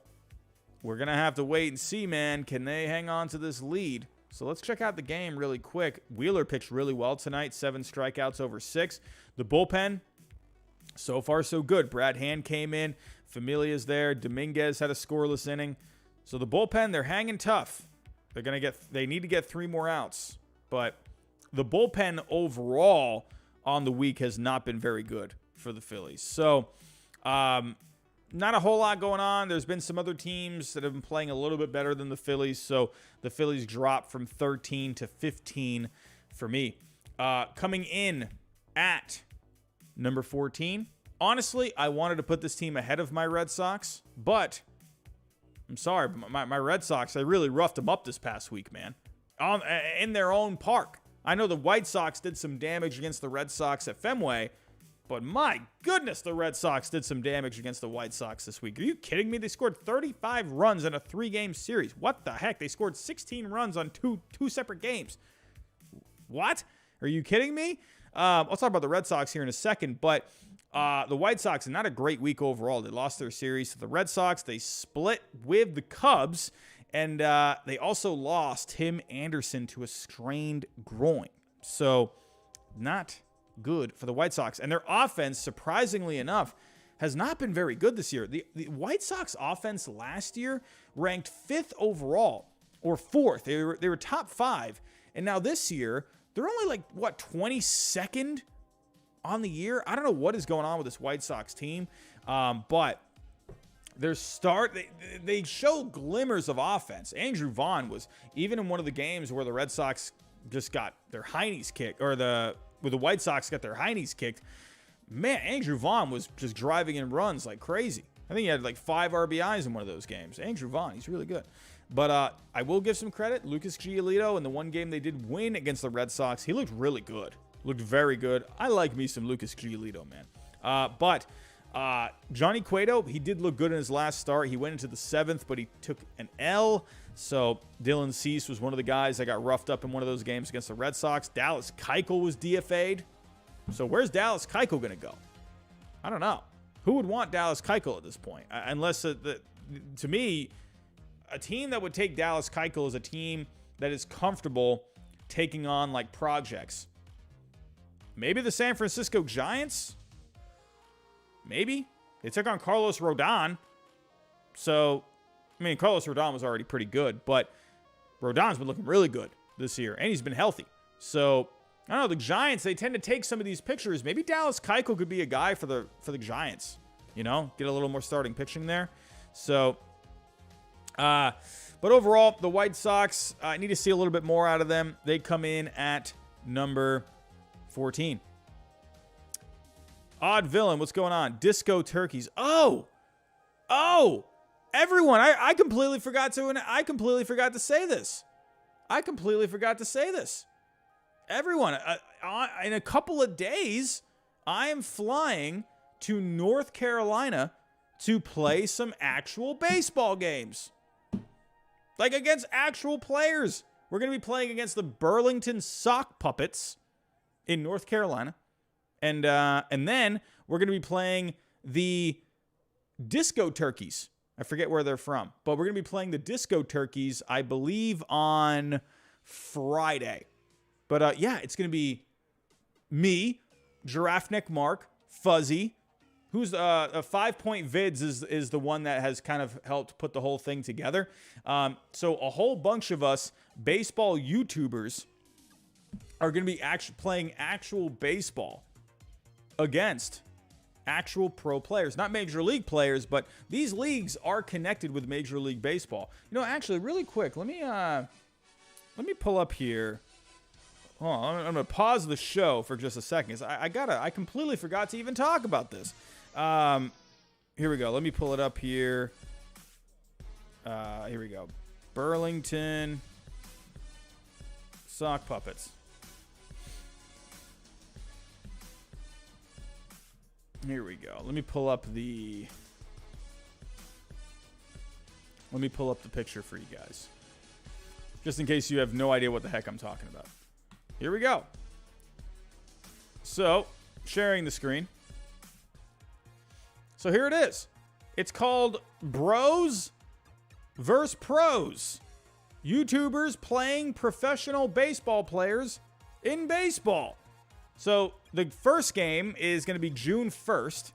We're going to have to wait and see, man. Can they hang on to this lead? So let's check out the game really quick. Wheeler pitched really well tonight. 7 strikeouts over 6. The bullpen, so far so good. Brad Hand came in. Familia's there. Dominguez had a scoreless inning. So the bullpen, they're hanging tough. They need to get 3 more outs. But the bullpen overall on the week has not been very good for the Phillies. So not a whole lot going on. There's been some other teams that have been playing a little bit better than the Phillies. So the Phillies dropped from 13 to 15 for me. Coming in at number 14. Honestly, I wanted to put this team ahead of my Red Sox, but I'm sorry, my Red Sox, they really roughed them up this past week, man. In their own park. I know the White Sox did some damage against the Red Sox at Fenway, but my goodness, the Red Sox did some damage against the White Sox this week. Are you kidding me? They scored 35 runs in a 3-game series. What the heck? They scored 16 runs on two separate games. What? Are you kidding me? I'll talk about the Red Sox here in a second, but the White Sox, not a great week overall. They lost their series to the Red Sox. They split with the Cubs, and they also lost Tim Anderson to a strained groin. So not good for the White Sox. And their offense, surprisingly enough, has not been very good this year. The White Sox offense last year ranked 5th overall, or 4th. They were top 5. And now this year, they're only 22nd on the year. I don't know what is going on with this White Sox team, but they show glimmers of offense. Andrew Vaughn was, even in one of the games where the Red Sox just got their heinies kicked, or the White Sox got their heinies kicked, man, Andrew Vaughn was just driving in runs like crazy. I think he had 5 RBIs in one of those games. Andrew Vaughn, he's really good. But I will give some credit. Lucas Giolito, in the one game they did win against the Red Sox, he looked really good. Looked very good. I like me some Lucas Giolito, man. But Johnny Cueto, he did look good in his last start. He went into the 7th, but he took an L. So Dylan Cease was one of the guys that got roughed up in one of those games against the Red Sox. Dallas Keuchel was DFA'd. So where's Dallas Keuchel going to go? I don't know. Who would want Dallas Keuchel at this point? Unless, to me, a team that would take Dallas Keuchel is a team that is comfortable taking on like projects. Maybe the San Francisco Giants. Maybe they took on Carlos Rodon. So, I mean, Carlos Rodon was already pretty good, but Rodon's been looking really good this year, and he's been healthy. So, I don't know, the Giants, they tend to take some of these pictures. Maybe Dallas Keuchel could be a guy for the Giants, you know, get a little more starting pitching there. So, but overall, the White Sox, I need to see a little bit more out of them. They come in at number 14. Odd Villain, what's going on? Disco Turkeys. Oh, everyone, I completely forgot to say this. Everyone, in a couple of days, I am flying to North Carolina to play some actual baseball games. Like against actual players. We're going to be playing against the Burlington Sock Puppets in North Carolina. And then we're going to be playing the Disco Turkeys. I forget where they're from. But we're going to be playing the Disco Turkeys, I believe, on Friday. But yeah, it's going to be me, Giraffe Neck Mark, Fuzzy, who's a 5 Point Vids is the one that has kind of helped put the whole thing together. So a whole bunch of us baseball YouTubers are going to be playing actual baseball against actual pro players, not major league players, but these leagues are connected with Major League Baseball. You know, actually, really quick, let me pull up here. Hold on, I'm gonna pause the show for just a second. 'Cause I completely forgot to even talk about this. Here we go. Let me pull it up here. Here we go. Burlington Sock Puppets. Here we go. Let me pull up the picture for you guys. Just in case you have no idea what the heck I'm talking about. Here we go. So, sharing the screen. So here it is. It's called Bros vs. Pros. YouTubers playing professional baseball players in baseball. So the first game is going to be June 1st.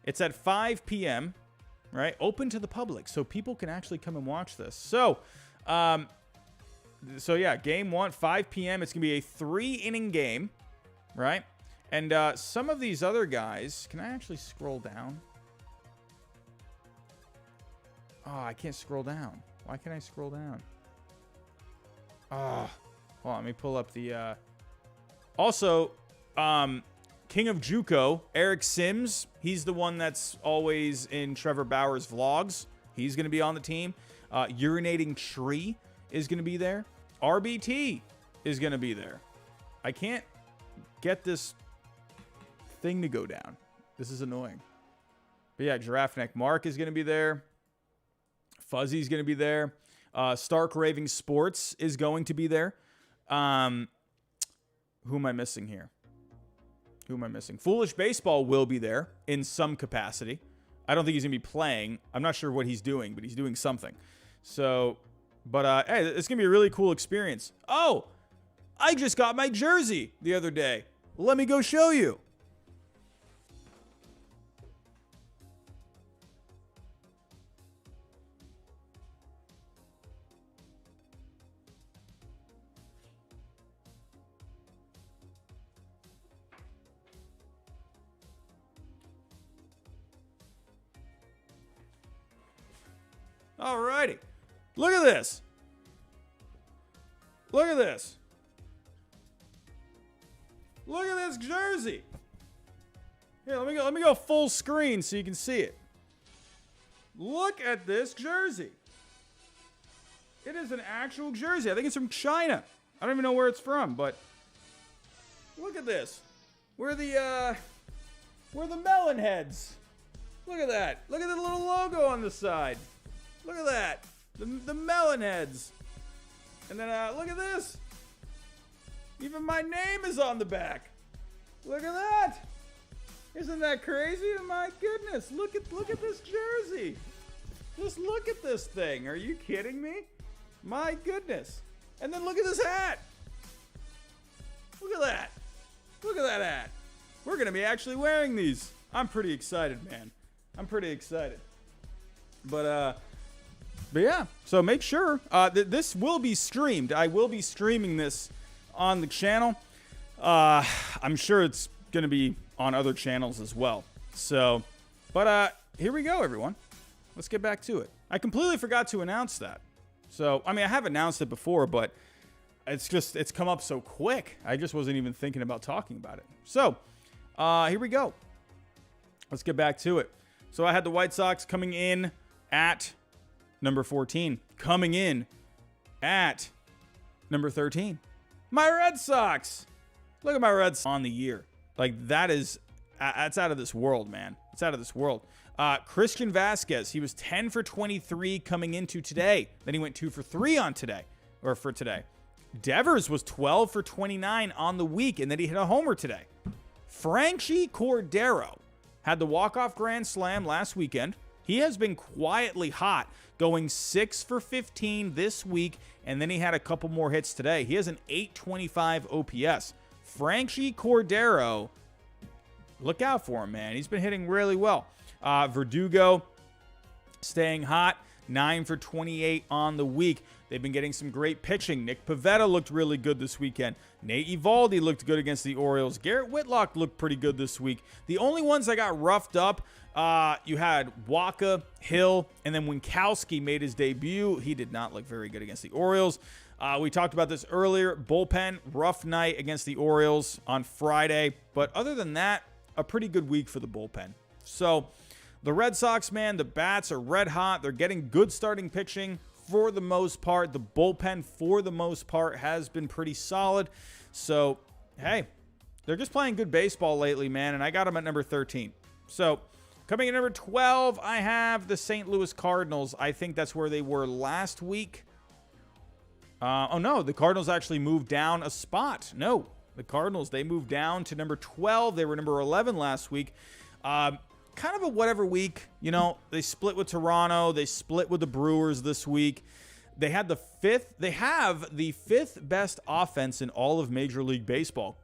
It's at 5 p.m., right? Open to the public, so people can actually come and watch this. So yeah, game 1, 5 p.m. It's going to be a 3-inning game, right? And some of these other guys, can I actually scroll down? Oh, I can't scroll down. Why can't I scroll down? Oh, hold on, let me pull up the... Also, King of JUCO, Eric Sims, he's the one that's always in Trevor Bauer's vlogs. He's going to be on the team. Urinating Tree is going to be there. RBT is going to be there. I can't get this thing to go down. This is annoying. But yeah, Giraffe Neck Mark is going to be there. Fuzzy's going to be there. Stark Raving Sports is going to be there. Who am I missing here? Foolish Baseball will be there in some capacity. I don't think he's going to be playing. I'm not sure what he's doing, but he's doing something. So, but hey, it's going to be a really cool experience. Oh, I just got my jersey the other day. Let me go show you. Alrighty. Look at this. Look at this. Look at this jersey. Here, let me go full screen so you can see it. Look at this jersey. It is an actual jersey. I think it's from China. I don't even know where it's from, but look at this. We're the melon heads. Look at that. Look at the little logo on the side. Look at that. The melon heads. And then look at this. Even my name is on the back. Look at that. Isn't that crazy? Oh my goodness. Look at this jersey. This Just look at this thing. Are you kidding me? My goodness. And then look at this hat. Look at that. Look at that hat. We're going to be actually wearing these. I'm pretty excited, man. I'm pretty excited. But yeah, so make sure this will be streamed. I will be streaming this on the channel. I'm sure it's going to be on other channels as well. So, but here we go, everyone. Let's get back to it. I completely forgot to announce that. So, I mean, I have announced it before, but it's come up so quick. I just wasn't even thinking about talking about it. So, here we go. Let's get back to it. So I had the White Sox coming in at number 14, coming in at number 13. My Red Sox. Look at my Reds on the year. Like, that's out of this world, man. It's out of this world. Christian Vasquez, he was 10 for 23 coming into today. Then he went 2 for 3 on today, or for today. Devers was 12 for 29 on the week, and then he hit a homer today. Franchi Cordero had the walk-off grand slam last weekend. He has been quietly hot, going 6 for 15 this week, and then he had a couple more hits today. He has an 825 OPS. Franchi Cordero, look out for him, man. He's been hitting really well. Verdugo staying hot, 9 for 28 on the week. They've been getting some great pitching. Nick Pivetta looked really good this weekend. Nate Eovaldi looked good against the Orioles. Garrett Whitlock looked pretty good this week. The only ones that got roughed up, you had Waka, Hill, and then Winkowski made his debut. He did not look very good against the Orioles. We talked about this earlier. Bullpen, rough night against the Orioles on Friday. But other than that, a pretty good week for the bullpen. So the Red Sox, man, the bats are red hot. They're getting good starting pitching. For the most part, the bullpen, for the most part, has been pretty solid. So, hey, they're just playing good baseball lately, man, and I got them at number 13. So, coming in number 12, I have the St. Louis Cardinals. I think that's where they were last week. Oh, no, the Cardinals actually moved down a spot. No, the Cardinals, they moved down to number 12. They were number 11 last week. Kind of a whatever week, you know. They split with Toronto. They split with the Brewers this week. They have the fifth best offense in all of Major League Baseball.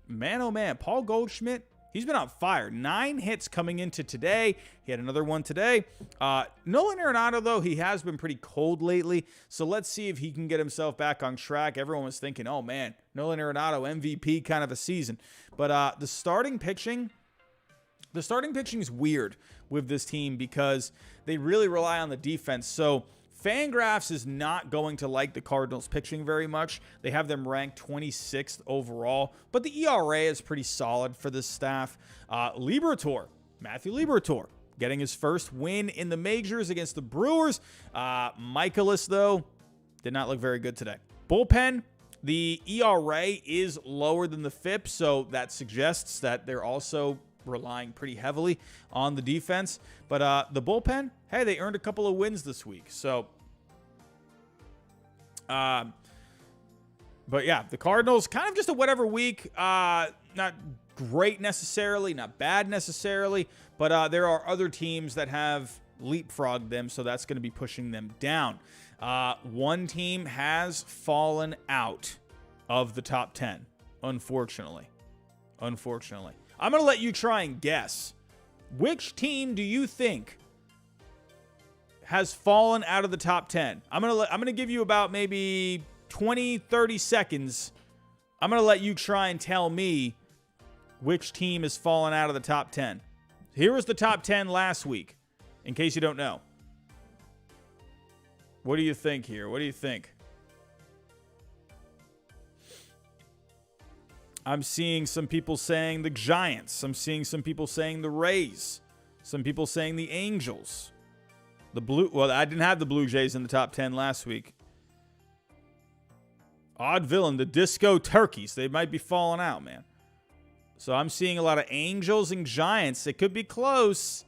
Man, oh man, Paul Goldschmidt, he's been on fire. 9 hits coming into today. He had another one today. Nolan Arenado, though, he has been pretty cold lately. So let's see if he can get himself back on track. Everyone was thinking, oh man, Nolan Arenado, MVP kind of a season. But the starting pitching is weird with this team because they really rely on the defense. So Fangraphs is not going to like the Cardinals pitching very much. They have them ranked 26th overall, but the ERA is pretty solid for this staff. Matthew Liberatore, getting his first win in the majors against the Brewers. Michaelis, though, did not look very good today. Bullpen, the ERA is lower than the FIP, so that suggests that they're also relying pretty heavily on the defense. But the bullpen, hey, they earned a couple of wins this week. So, but yeah, the Cardinals, kind of just a whatever week. Not great necessarily, not bad necessarily, but there are other teams that have leapfrogged them, so that's going to be pushing them down. One team has fallen out of the top 10, unfortunately. I'm going to let you try and guess. Which team do you think has fallen out of the top 10? I'm going to give you about maybe 20, 30 seconds. I'm going to let you try and tell me which team has fallen out of the top 10. Here was the top 10 last week, in case you don't know. What do you think here? What do you think? I'm seeing some people saying the Giants. I'm seeing some people saying the Rays. Some people saying the Angels. Well, I didn't have the Blue Jays in the top 10 last week. Odd villain, the Disco Turkeys. They might be falling out, man. So I'm seeing a lot of Angels and Giants. It could be close.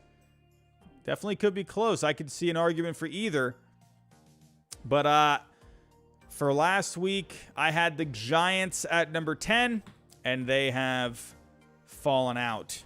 Definitely could be close. I could see an argument for either. But for last week, I had the Giants at number 10. And they have fallen out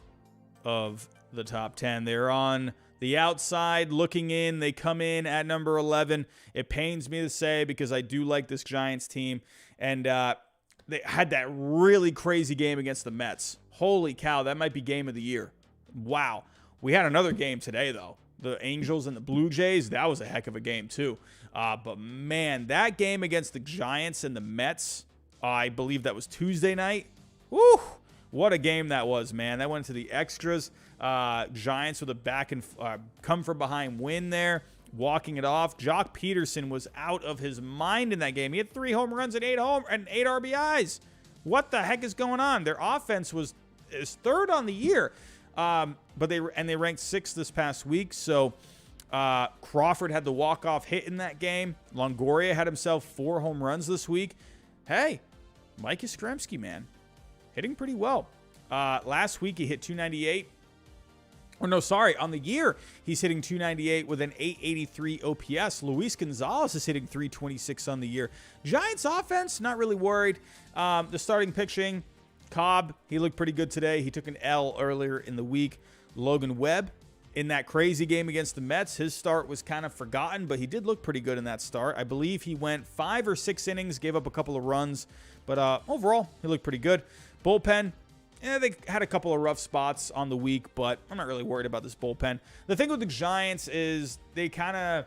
of the top 10. They're on the outside looking in. They come in at number 11. It pains me to say because I do like this Giants team. And they had that really crazy game against the Mets. Holy cow, that might be game of the year. Wow. We had another game today, though. The Angels and the Blue Jays, that was a heck of a game, too. But, man, that game against the Giants and the Mets, I believe that was Tuesday night. Woo! What a game that was, man. That went to the extras. Giants with a come-from-behind win there, walking it off. Jock Peterson was out of his mind in that game. He had 3 home runs and 8 RBIs. What the heck is going on? Their offense is third on the year. But they ranked 6th this past week. So Crawford had the walk-off hit in that game. Longoria had himself 4 home runs this week. Hey, Mike Yastrzemski, man, hitting pretty well. Last week he hit 298. Or no, sorry, on the year he's hitting 298 with an 883 OPS. Luis Gonzalez is hitting 326 on the year. Giants offense, not really worried. The starting pitching, Cobb, he looked pretty good today. He took an L earlier in the week. Logan Webb, in that crazy game against the Mets, his start was kind of forgotten, but he did look pretty good in that start. I believe he went 5 or 6 innings, gave up a couple of runs, but overall, he looked pretty good. Bullpen, they had a couple of rough spots on the week, but I'm not really worried about this bullpen. The thing with the Giants is they kind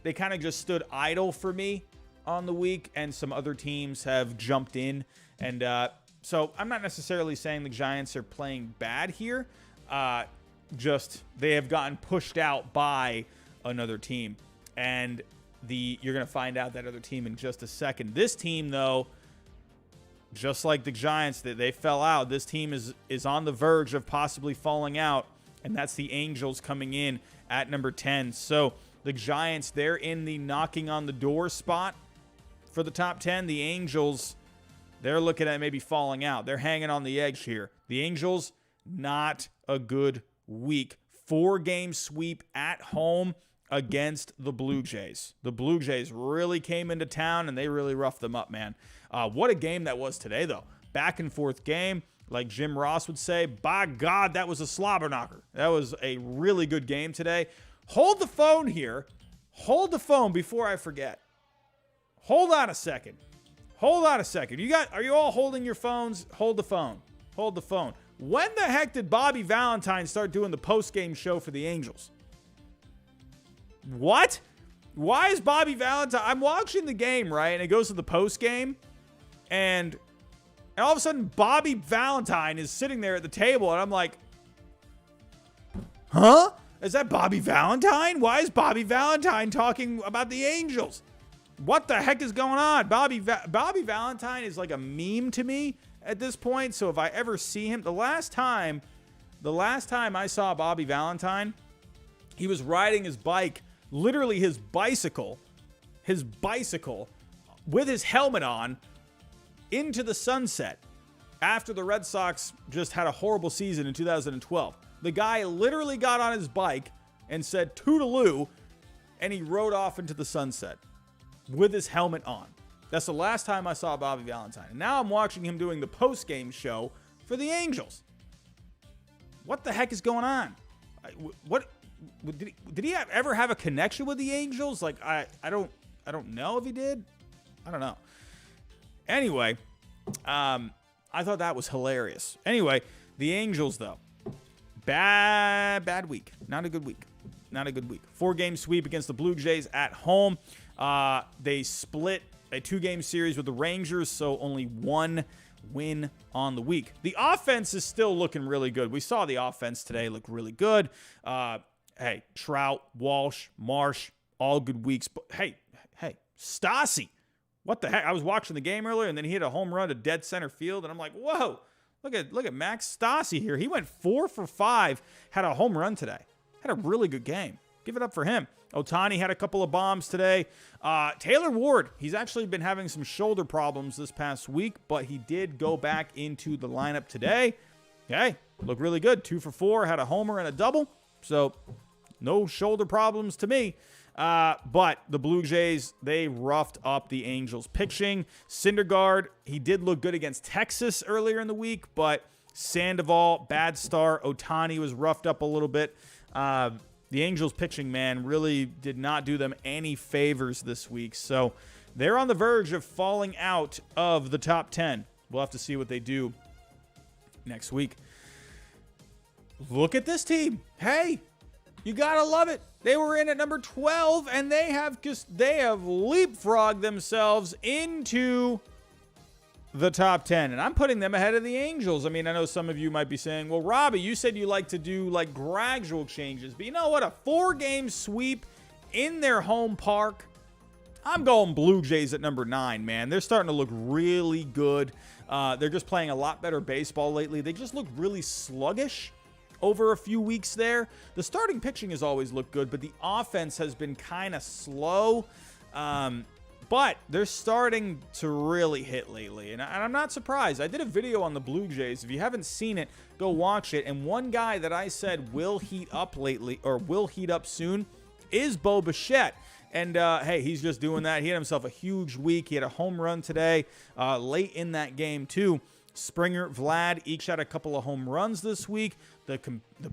of just stood idle for me on the week, and some other teams have jumped in, and so I'm not necessarily saying the Giants are playing bad here. Just they have gotten pushed out by another team, and you're going to find out that other team in just a second. This team, though, just like the Giants, they fell out. This team is on the verge of possibly falling out, and that's the Angels coming in at number 10. So the Giants, they're in the knocking on the door spot for the top 10. The Angels, they're looking at maybe falling out. They're hanging on the edge here. The Angels, not a good week. 4-game sweep at home against the Blue Jays. The Blue Jays really came into town, and they really roughed them up, man. What a game that was today, though. Back and forth game, like Jim Ross would say. By God, that was a slobber knocker. That was a really good game today. Hold the phone here. Hold the phone before I forget. Hold on a second. Hold on a second. Are you all holding your phones? Hold the phone. Hold the phone. When the heck did Bobby Valentine start doing the post-game show for the Angels? What? Why is Bobby Valentine? I'm watching the game, right? And it goes to the post-game. And all of a sudden, Bobby Valentine is sitting there at the table. And I'm like, huh? Is that Bobby Valentine? Why is Bobby Valentine talking about the Angels? What the heck is going on? Bobby Valentine is like a meme to me at this point. So if I ever see him, the last time I saw Bobby Valentine, he was riding his bike, literally his bicycle with his helmet on into the sunset after the Red Sox just had a horrible season in 2012. The guy literally got on his bike and said toodaloo, and he rode off into the sunset with his helmet on. That's the last time I saw Bobby Valentine. And now I'm watching him doing the post-game show for the Angels. What the heck is going on? What did he ever have a connection with the Angels? Like I don't know if he did. I don't know. Anyway, I thought that was hilarious. Anyway, the Angels though, bad week. Not a good week. 4-game sweep against the Blue Jays at home. They split a 2-game series with the Rangers, so only 1 win on the week. The offense is still looking really good. We saw the offense today look really good. Hey, Trout, Walsh, Marsh, all good weeks. But hey, Stassi. What the heck? I was watching the game earlier, and then he hit a home run to dead center field, and I'm like, whoa, look at Max Stassi here. He went 4 for 5, had a home run today. Had a really good game. Give it up for him. Ohtani had a couple of bombs today. Taylor Ward, he's actually been having some shoulder problems this past week, but he did go back into the lineup today. Hey, looked really good. 2 for 4, had a homer and a double. So no shoulder problems to me. But the Blue Jays, they roughed up the Angels pitching. Syndergaard, he did look good against Texas earlier in the week, but Sandoval, bad start. Ohtani was roughed up a little bit. the Angels pitching, man, really did not do them any favors this week. So they're on the verge of falling out of the top 10. We'll have to see what they do next week. Look at this team. Hey, you got to love it. They were in at number 12, and they have leapfrogged themselves into the top 10. And I'm putting them ahead of the Angels. I mean, I know some of you might be saying, well, Robbie, you said you like to do like gradual changes. But you know what? A 4-game sweep in their home park. I'm going Blue Jays at number 9, man. They're starting to look really good. They're just playing a lot better baseball lately. They just look really sluggish over a few weeks there. The starting pitching has always looked good, but the offense has been kind of slow. But they're starting to really hit lately, and I'm not surprised. I did a video on the Blue Jays. If you haven't seen it, go watch it. And one guy that I said will heat up lately, or will heat up soon, is Bo Bichette. And, hey, he's just doing that. He had himself a huge week. He had a home run today, late in that game, too. Springer, Vlad, each had a couple of home runs this week. The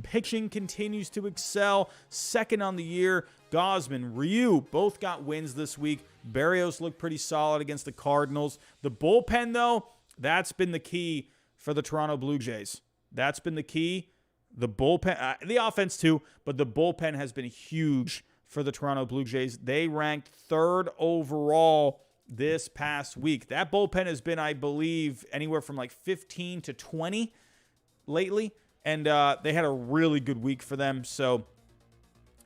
pitching continues to excel. Second on the year, Gausman, Ryu, both got wins this week. Berrios looked pretty solid against the Cardinals. The bullpen, though, that's been the key for the Toronto Blue Jays. That's been the key. The bullpen, the offense, too, but the bullpen has been huge for the Toronto Blue Jays. They ranked 3rd overall this past week. That bullpen has been, I believe, anywhere from like 15 to 20 lately, and they had a really good week for them. So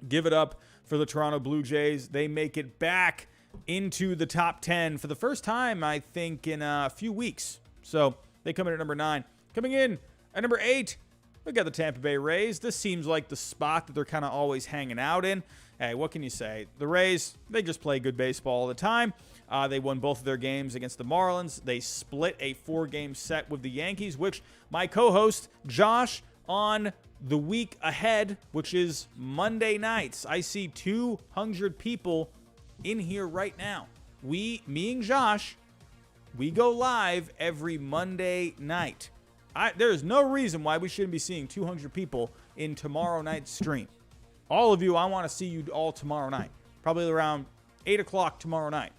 give it up for the Toronto Blue Jays. They make it back into the top 10 for the first time, I think, in a few weeks. So they come in at number 9. Coming in at number 8, we got the Tampa Bay Rays. This seems like the spot that they're kind of always hanging out in. Hey, what can you say? The Rays, they just play good baseball all the time. They won both of their games against the Marlins. They split a 4-game set with the Yankees, which my co-host, Josh, on the week ahead, which is Monday nights. I see 200 people in here right now. Me and Josh, we go live every Monday night. There's no reason why we shouldn't be seeing 200 people in tomorrow night's stream. All of you, I want to see you all tomorrow night. Probably around 8 o'clock tomorrow night.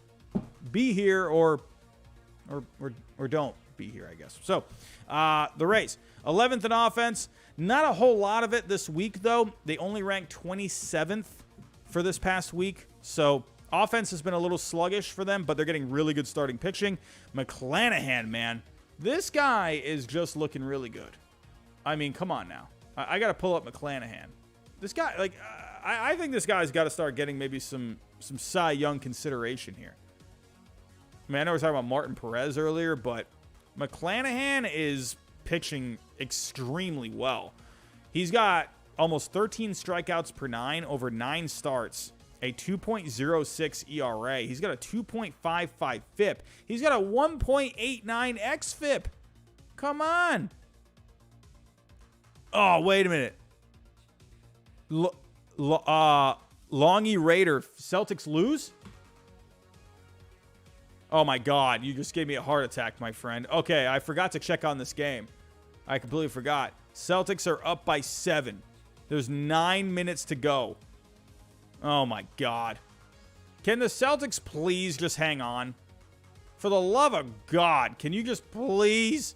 Be here or don't be here, I guess. So, the Rays, 11th in offense. Not a whole lot of it this week, though. They only ranked 27th for this past week. So, offense has been a little sluggish for them, but they're getting really good starting pitching. McClanahan, man. This guy is just looking really good. I mean, come on now. I got to pull up McClanahan. This guy, like, I think this guy's got to start getting maybe some Cy Young consideration here. I mean, I know we were talking about Martin Perez earlier, but McClanahan is pitching extremely well. He's got almost 13 strikeouts per 9 over 9 starts, a 2.06 ERA. He's got a 2.55 FIP. He's got a 1.89 xFIP. Come on. Oh, wait a minute. Longy Raider, Celtics lose? Oh my God, you just gave me a heart attack, my friend. Okay, I forgot to check on this game. I completely forgot. Celtics are up by 7. There's 9 minutes to go. Oh my God. Can the Celtics please just hang on? For the love of God, can you just please?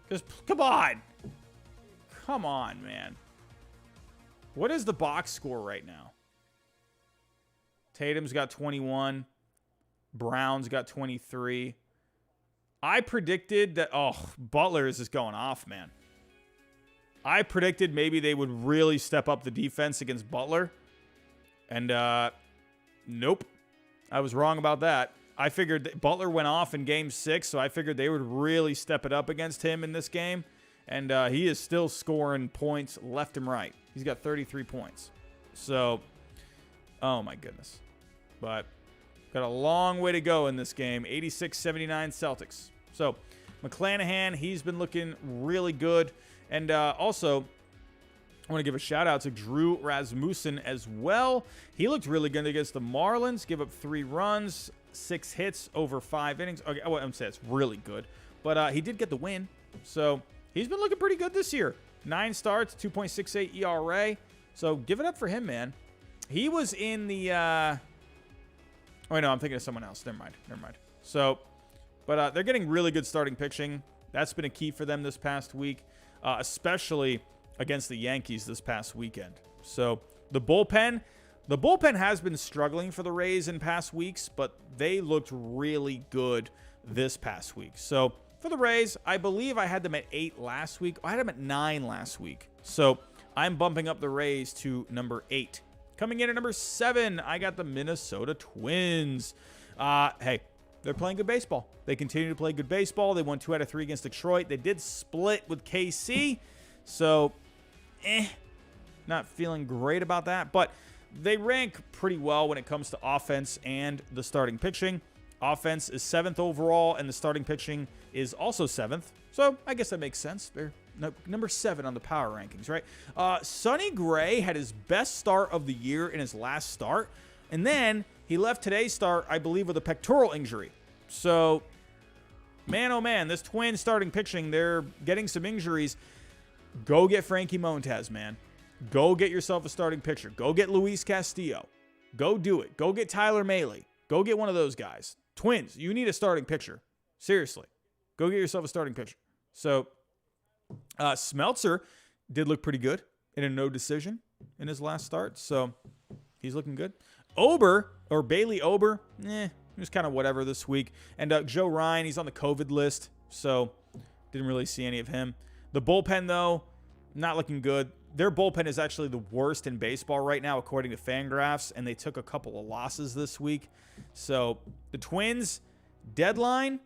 Just, come on. Come on, man. What is the box score right now? Tatum's got 21. Brown's got 23. I predicted that... Oh, Butler is just going off, man. I predicted maybe they would really step up the defense against Butler. And, nope. I was wrong about that. I figured that Butler went off in Game 6, so I figured they would really step it up against him in this game. And he is still scoring points left and right. He's got 33 points. So, oh my goodness. But got a long way to go in this game. 86-79 Celtics. So, McClanahan, he's been looking really good. And also, I want to give a shout out to Drew Rasmussen as well. He looked really good against the Marlins. Give up 3 runs, 6 hits over 5 innings. Okay, I wouldn't say it's really good. But he did get the win. So, he's been looking pretty good this year. 9 starts, 2.68 ERA. So give it up for him, man. He was in the... oh, wait, no, I'm thinking of someone else. Never mind. So, but they're getting really good starting pitching. That's been a key for them this past week, especially against the Yankees this past weekend. So the bullpen has been struggling for the Rays in past weeks, but they looked really good this past week. So for the Rays, I believe I had them at 8 last week. I had them at 9 last week. So I'm bumping up the Rays to number 8. Coming in at number 7, I got the Minnesota Twins. Hey, they're playing good baseball. They continue to play good baseball. They won 2 out of 3 against Detroit. They did split with KC. So, not feeling great about that. But they rank pretty well when it comes to offense and the starting pitching. Offense is 7th overall, and the starting pitching is also 7th. So, I guess that makes sense. They're number 7 on the power rankings, right? Sonny Gray had his best start of the year in his last start. And then he left today's start, I believe, with a pectoral injury. So, man, oh man, this Twins starting pitching, they're getting some injuries. Go get Frankie Montas, man. Go get yourself a starting pitcher. Go get Luis Castillo. Go do it. Go get Tyler Mahle. Go get one of those guys. Twins, you need a starting pitcher. Seriously. Go get yourself a starting pitcher. So, Smeltzer did look pretty good in a no decision in his last start. So, he's looking good. Bailey Ober, he was kind of whatever this week. And Joe Ryan, he's on the COVID list. So, didn't really see any of him. The bullpen, though, not looking good. Their bullpen is actually the worst in baseball right now, according to Fangraphs, and they took a couple of losses this week. So, the Twins, deadline,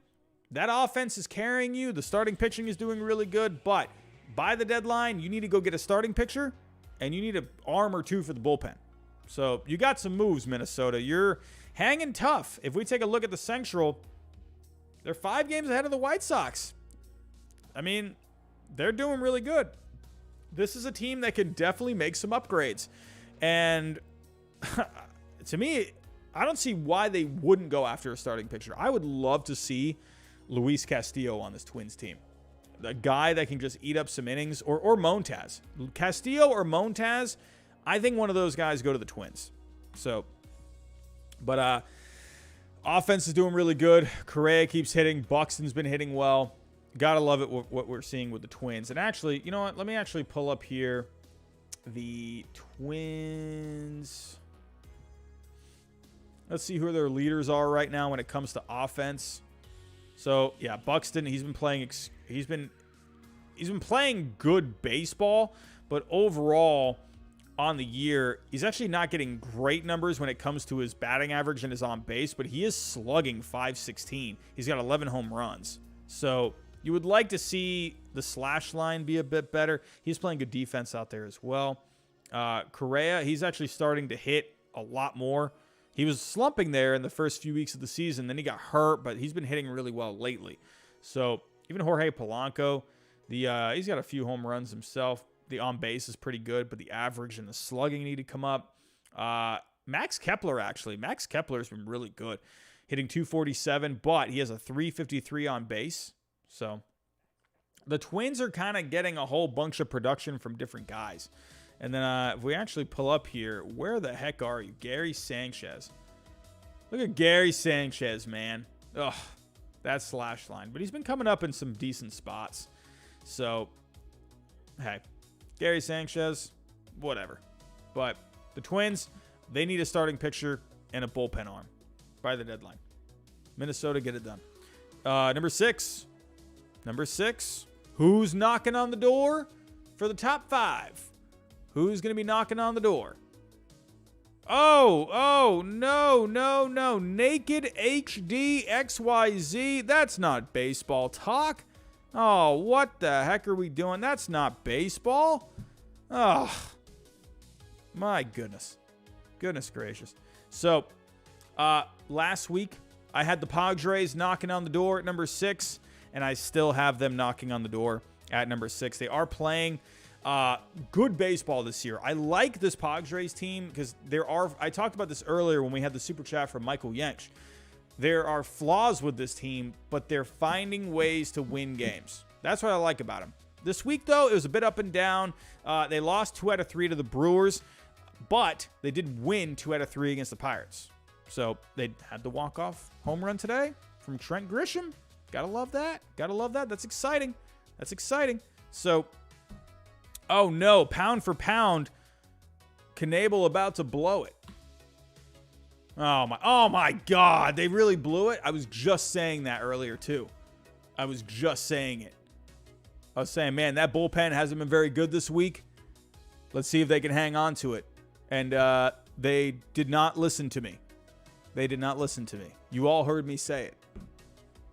that offense is carrying you. The starting pitching is doing really good, but by the deadline, you need to go get a starting pitcher, and you need an arm or two for the bullpen. So, you got some moves, Minnesota. You're hanging tough. If we take a look at the Central, they're 5 games ahead of the White Sox. I mean, they're doing really good. This is a team that can definitely make some upgrades. And to me, I don't see why they wouldn't go after a starting pitcher. I would love to see Luis Castillo on this Twins team. The guy that can just eat up some innings, or Montas. Castillo or Montas, I think one of those guys go to the Twins. So, but offense is doing really good. Correa keeps hitting. Buxton's been hitting well. Gotta love it, what we're seeing with the Twins. And actually, you know what? Let me actually pull up here the Twins. Let's see who their leaders are right now when it comes to offense. So, yeah, Buxton, he's been playing good baseball, but overall on the year, he's actually not getting great numbers when it comes to his batting average and his on base, but he is slugging .516. He's got 11 home runs. So, you would like to see the slash line be a bit better. He's playing good defense out there as well. Correa, he's actually starting to hit a lot more. He was slumping there in the first few weeks of the season. Then he got hurt, but he's been hitting really well lately. So even Jorge Polanco, he's got a few home runs himself. The on base is pretty good, but the average and the slugging need to come up. Max Kepler, actually. Max Kepler has been really good, hitting .247, but he has a .353 on base. So the Twins are kind of getting a whole bunch of production from different guys. And then if we actually pull up here, where the heck are you? Gary Sanchez. Look at Gary Sanchez, man. Ugh, that slash line. But he's been coming up in some decent spots. So, hey, Gary Sanchez, whatever. But the Twins, they need a starting pitcher and a bullpen arm by the deadline. Minnesota, get it done. Number 6. Who's knocking on the door for the top 5? Who's going to be knocking on the door? Oh, no. Naked HD XYZ. That's not baseball talk. Oh, what the heck are we doing? That's not baseball. Oh, my goodness. Goodness gracious. So, last week, I had the Padres knocking on the door at number 6. And I still have them knocking on the door at number 6. They are playing good baseball this year. I like this Padres team because I talked about this earlier when we had the super chat from Michael Yench. There are flaws with this team, but they're finding ways to win games. That's what I like about them. This week, though, it was a bit up and down. They lost 2 out of 3 to the Brewers, but they did win 2 out of 3 against the Pirates. So they had the walk-off home run today from Trent Grisham. Gotta love that. Gotta love that. That's exciting. That's exciting. So, oh no, pound for pound, Knebel about to blow it. Oh my God, they really blew it. I was just saying that earlier too. I was just saying it. I was saying, man, that bullpen hasn't been very good this week. Let's see if they can hang on to it. And they did not listen to me. They did not listen to me. You all heard me say it.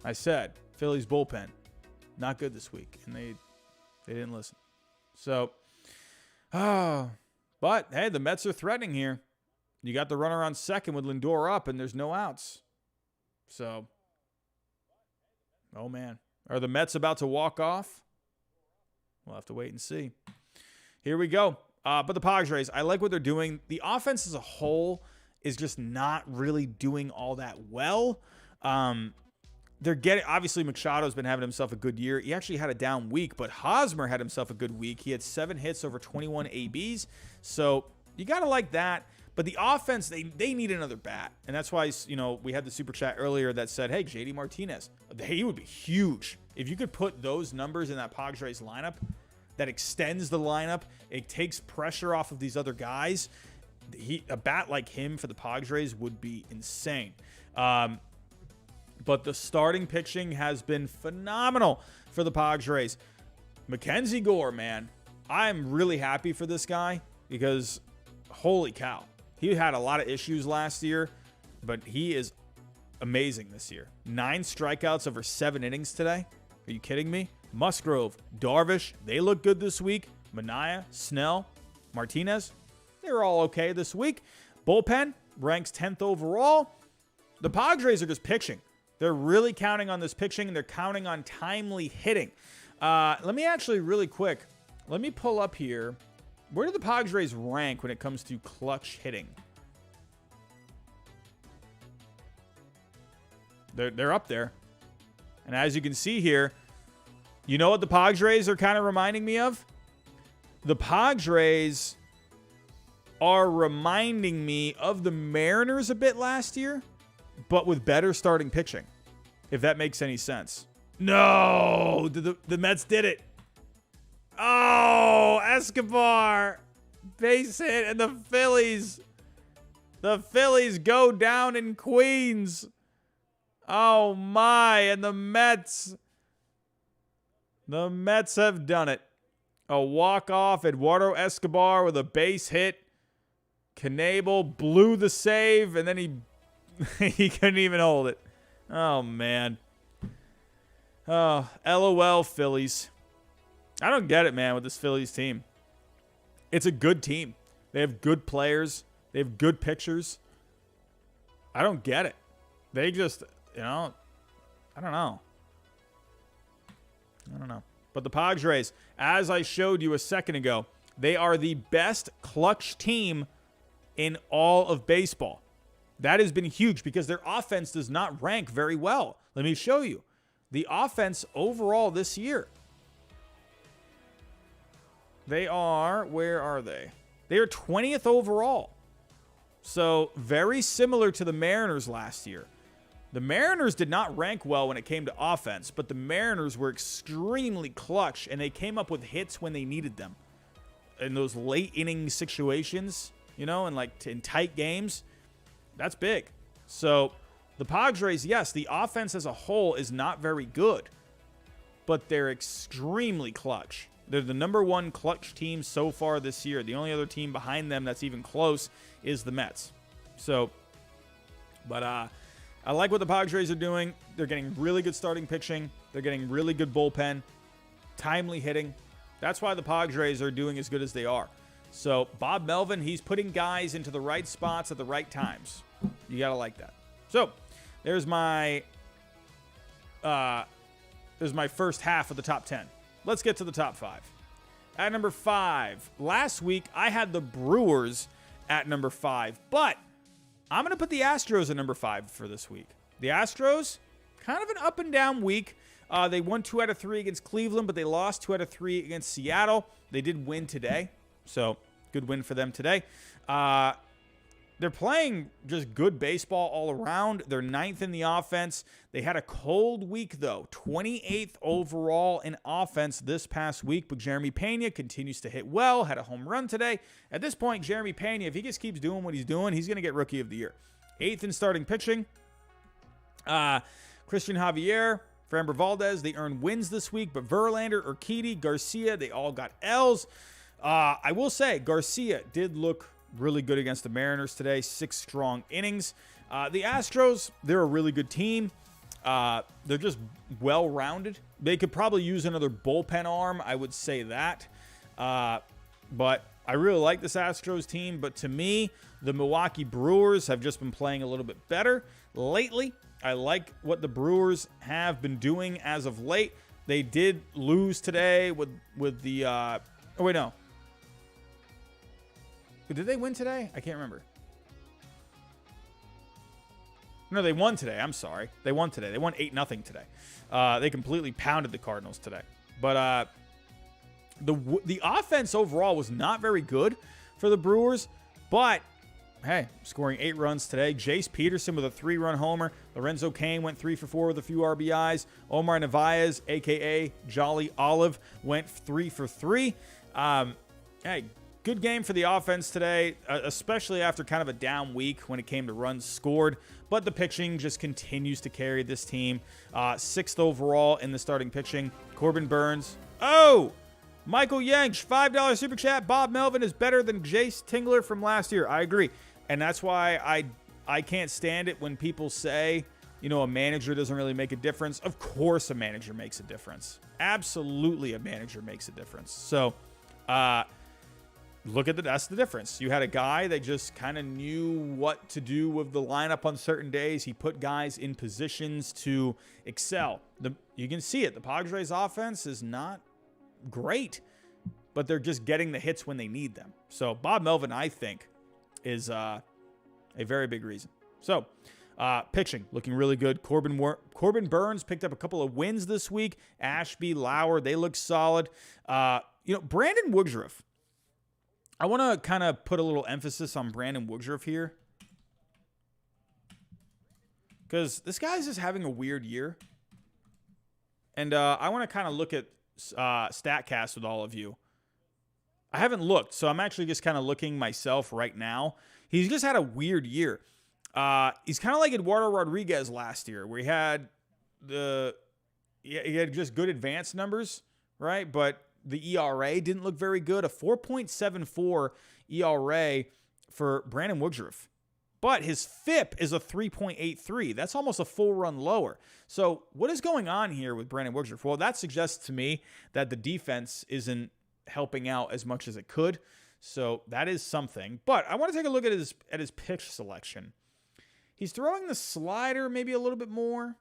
I said, Phillies bullpen, not good this week. And they didn't listen. So, but hey, the Mets are threatening here. You got the runner on second with Lindor up, and there's no outs. So, oh man. Are the Mets about to walk off? We'll have to wait and see. Here we go. But the Padres, I like what they're doing. The offense as a whole is just not really doing all that well. They're getting, obviously Machado's been having himself a good year. He actually had a down week, but Hosmer had himself a good week. He had 7 hits over 21 ABs. So you got to like that. But the offense, they need another bat. And that's why, we had the super chat earlier that said, hey, JD Martinez, he would be huge. If you could put those numbers in that Padres lineup, that extends the lineup, it takes pressure off of these other guys. A bat like him for the Padres would be insane. But the starting pitching has been phenomenal for the Padres. Mackenzie Gore, man, I'm really happy for this guy because holy cow. He had a lot of issues last year, but he is amazing this year. 9 strikeouts over 7 innings today. Are you kidding me? Musgrove, Darvish, they look good this week. Manaea, Snell, Martinez, they're all okay this week. Bullpen ranks 10th overall. The Padres are just pitching. They're really counting on this pitching, and they're counting on timely hitting. Let me actually really quick, let me pull up here. Where do the Padres rank when it comes to clutch hitting? They're up there. And as you can see here, you know what the Padres are kind of reminding me of? The Padres are reminding me of the Mariners a bit last year, but with better starting pitching, if that makes any sense. No, the Mets did it. Oh, Escobar, base hit, and the Phillies go down in Queens. Oh my, and the Mets have done it. A walk-off, Eduardo Escobar with a base hit. Knebel blew the save, and then he couldn't even hold it. Oh, man. Oh, LOL, Phillies. I don't get it, man, with this Phillies team. It's a good team. They have good players. They have good pitchers. I don't get it. They just, I don't know. But the Padres, as I showed you a second ago, they are the best clutch team in all of baseball. That has been huge because their offense does not rank very well. Let me show you. The offense overall this year. They are, where are they? They are 20th overall. So very similar to the Mariners last year. The Mariners did not rank well when it came to offense, but the Mariners were extremely clutch, and they came up with hits when they needed them. In those late inning situations, and in tight games, that's big. So the Padres, yes, the offense as a whole is not very good, but they're extremely clutch. They're the number 1 clutch team so far this year. The only other team behind them that's even close is the Mets. So, but I like what the Padres are doing. They're getting really good starting pitching. They're getting really good bullpen, timely hitting. That's why the Padres are doing as good as they are. So Bob Melvin, he's putting guys into the right spots at the right times. You got to like that. So there's my first half of the top 10. Let's get to the top 5. At number 5, last week I had the Brewers at number 5, but I'm going to put the Astros at number 5 for this week. The Astros, kind of an up and down week. They won 2 out of 3 against Cleveland, but they lost 2 out of 3 against Seattle. They did win today, so good win for them today. They're playing just good baseball all around. They're 9th in the offense. They had a cold week, though. 28th overall in offense this past week. But Jeremy Pena continues to hit well. Had a home run today. At this point, Jeremy Pena, if he just keeps doing what he's doing, he's going to get Rookie of the Year. 8th in starting pitching. Christian Javier, Framber Valdez, they earned wins this week. But Verlander, Urquidy, Garcia, they all got L's. I will say, Garcia did look really good against the Mariners today. 6 strong innings. The Astros, they're a really good team. They're just well-rounded. They could probably use another bullpen arm. I would say that. But I really like this Astros team. But to me, the Milwaukee Brewers have just been playing a little bit better lately. I like what the Brewers have been doing as of late. They did lose today with the... oh, wait, no. Did they win today? I can't remember. No, they won today. I'm sorry. They won today. They won 8-0 today. They completely pounded the Cardinals today. But the offense overall was not very good for the Brewers. But, hey, scoring 8 runs today. Jace Peterson with a 3-run homer. Lorenzo Cain went 3 for 4 with a few RBIs. Omar Narvaez, a.k.a. Jolly Olive, went 3 for 3. Hey, good game for the offense today, especially after kind of a down week when it came to runs scored. But the pitching just continues to carry this team. 6th overall in the starting pitching. Corbin Burns. Oh! Michael Yanch, $5 super chat. Bob Melvin is better than Jace Tingler from last year. I agree. And that's why I can't stand it when people say, you know, a manager doesn't really make a difference. Of course a manager makes a difference. Absolutely a manager makes a difference. So, that's the difference. You had a guy that just kind of knew what to do with the lineup on certain days. He put guys in positions to excel. You can see it. The Padres offense is not great, but they're just getting the hits when they need them. So Bob Melvin, I think, is a very big reason. So pitching, looking really good. Corbin Burns picked up a couple of wins this week. Ashby, Lauer, they look solid. Brandon Woodruff. I want to kind of put a little emphasis on Brandon Woodruff here, because this guy's just having a weird year. And I want to kind of look at StatCast with all of you. I haven't looked, so I'm actually just kind of looking myself right now. He's just had a weird year. He's kind of like Eduardo Rodriguez last year, where he had just good advanced numbers, right? But the ERA didn't look very good. A 4.74 ERA for Brandon Woodruff. But his FIP is a 3.83. That's almost a full run lower. So what is going on here with Brandon Woodruff? Well, that suggests to me that the defense isn't helping out as much as it could. So that is something. But I want to take a look at his pitch selection. He's throwing the slider maybe a little bit more.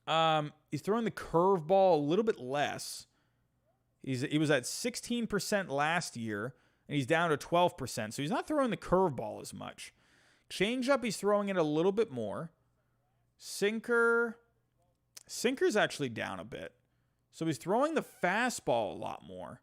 He's throwing the curveball a little bit less. He was at 16% last year, and he's down to 12%. So he's not throwing the curveball as much. Changeup, he's throwing it a little bit more. Sinker's actually down a bit. So he's throwing the fastball a lot more.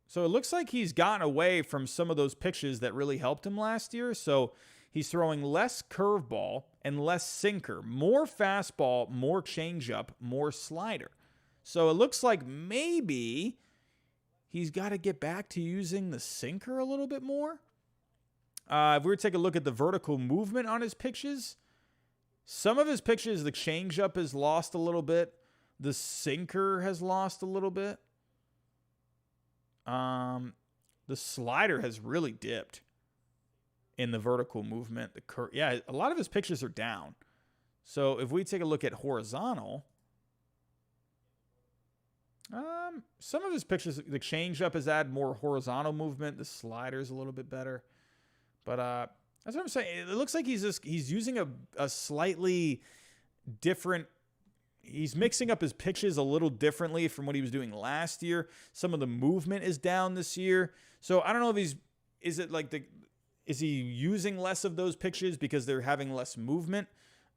So it looks like he's gotten away from some of those pitches that really helped him last year. So he's throwing less curveball and less sinker. More fastball, more changeup, more slider. So it looks like maybe he's got to get back to using the sinker a little bit more. If we were to take a look at the vertical movement on his pitches, some of his pitches, the changeup has lost a little bit. The sinker has lost a little bit. The slider has really dipped in the vertical movement. A lot of his pitches are down. So if we take a look at horizontal, some of his pitches, the changeup has added more horizontal movement. The slider's a little bit better. But that's what I'm saying. It looks like he's using a slightly different. He's mixing up his pitches a little differently from what he was doing last year. Some of the movement is down this year. So I don't know if is he using less of those pitches because they're having less movement?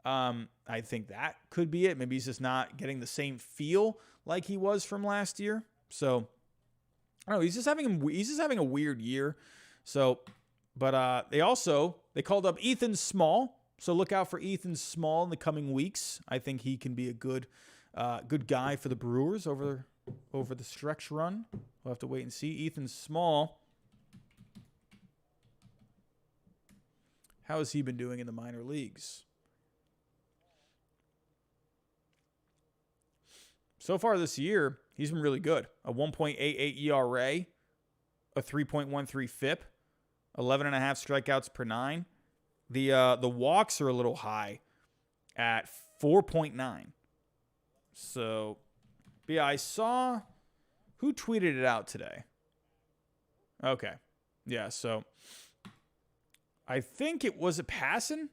I think that could be it. Maybe he's just not getting the same feel like he was from last year. So I don't know. He's just having a weird year. So, but they called up Ethan Small. So look out for Ethan Small in the coming weeks. I think he can be a good guy for the Brewers over the stretch run. We'll have to wait and see. Ethan Small. How has he been doing in the minor leagues? So far this year, he's been really good. A 1.88 ERA, a 3.13 FIP, 11.5 strikeouts per 9. The walks are a little high at 4.9. So, but yeah, I saw who tweeted it out today. Okay. Yeah, so I think it was Passan?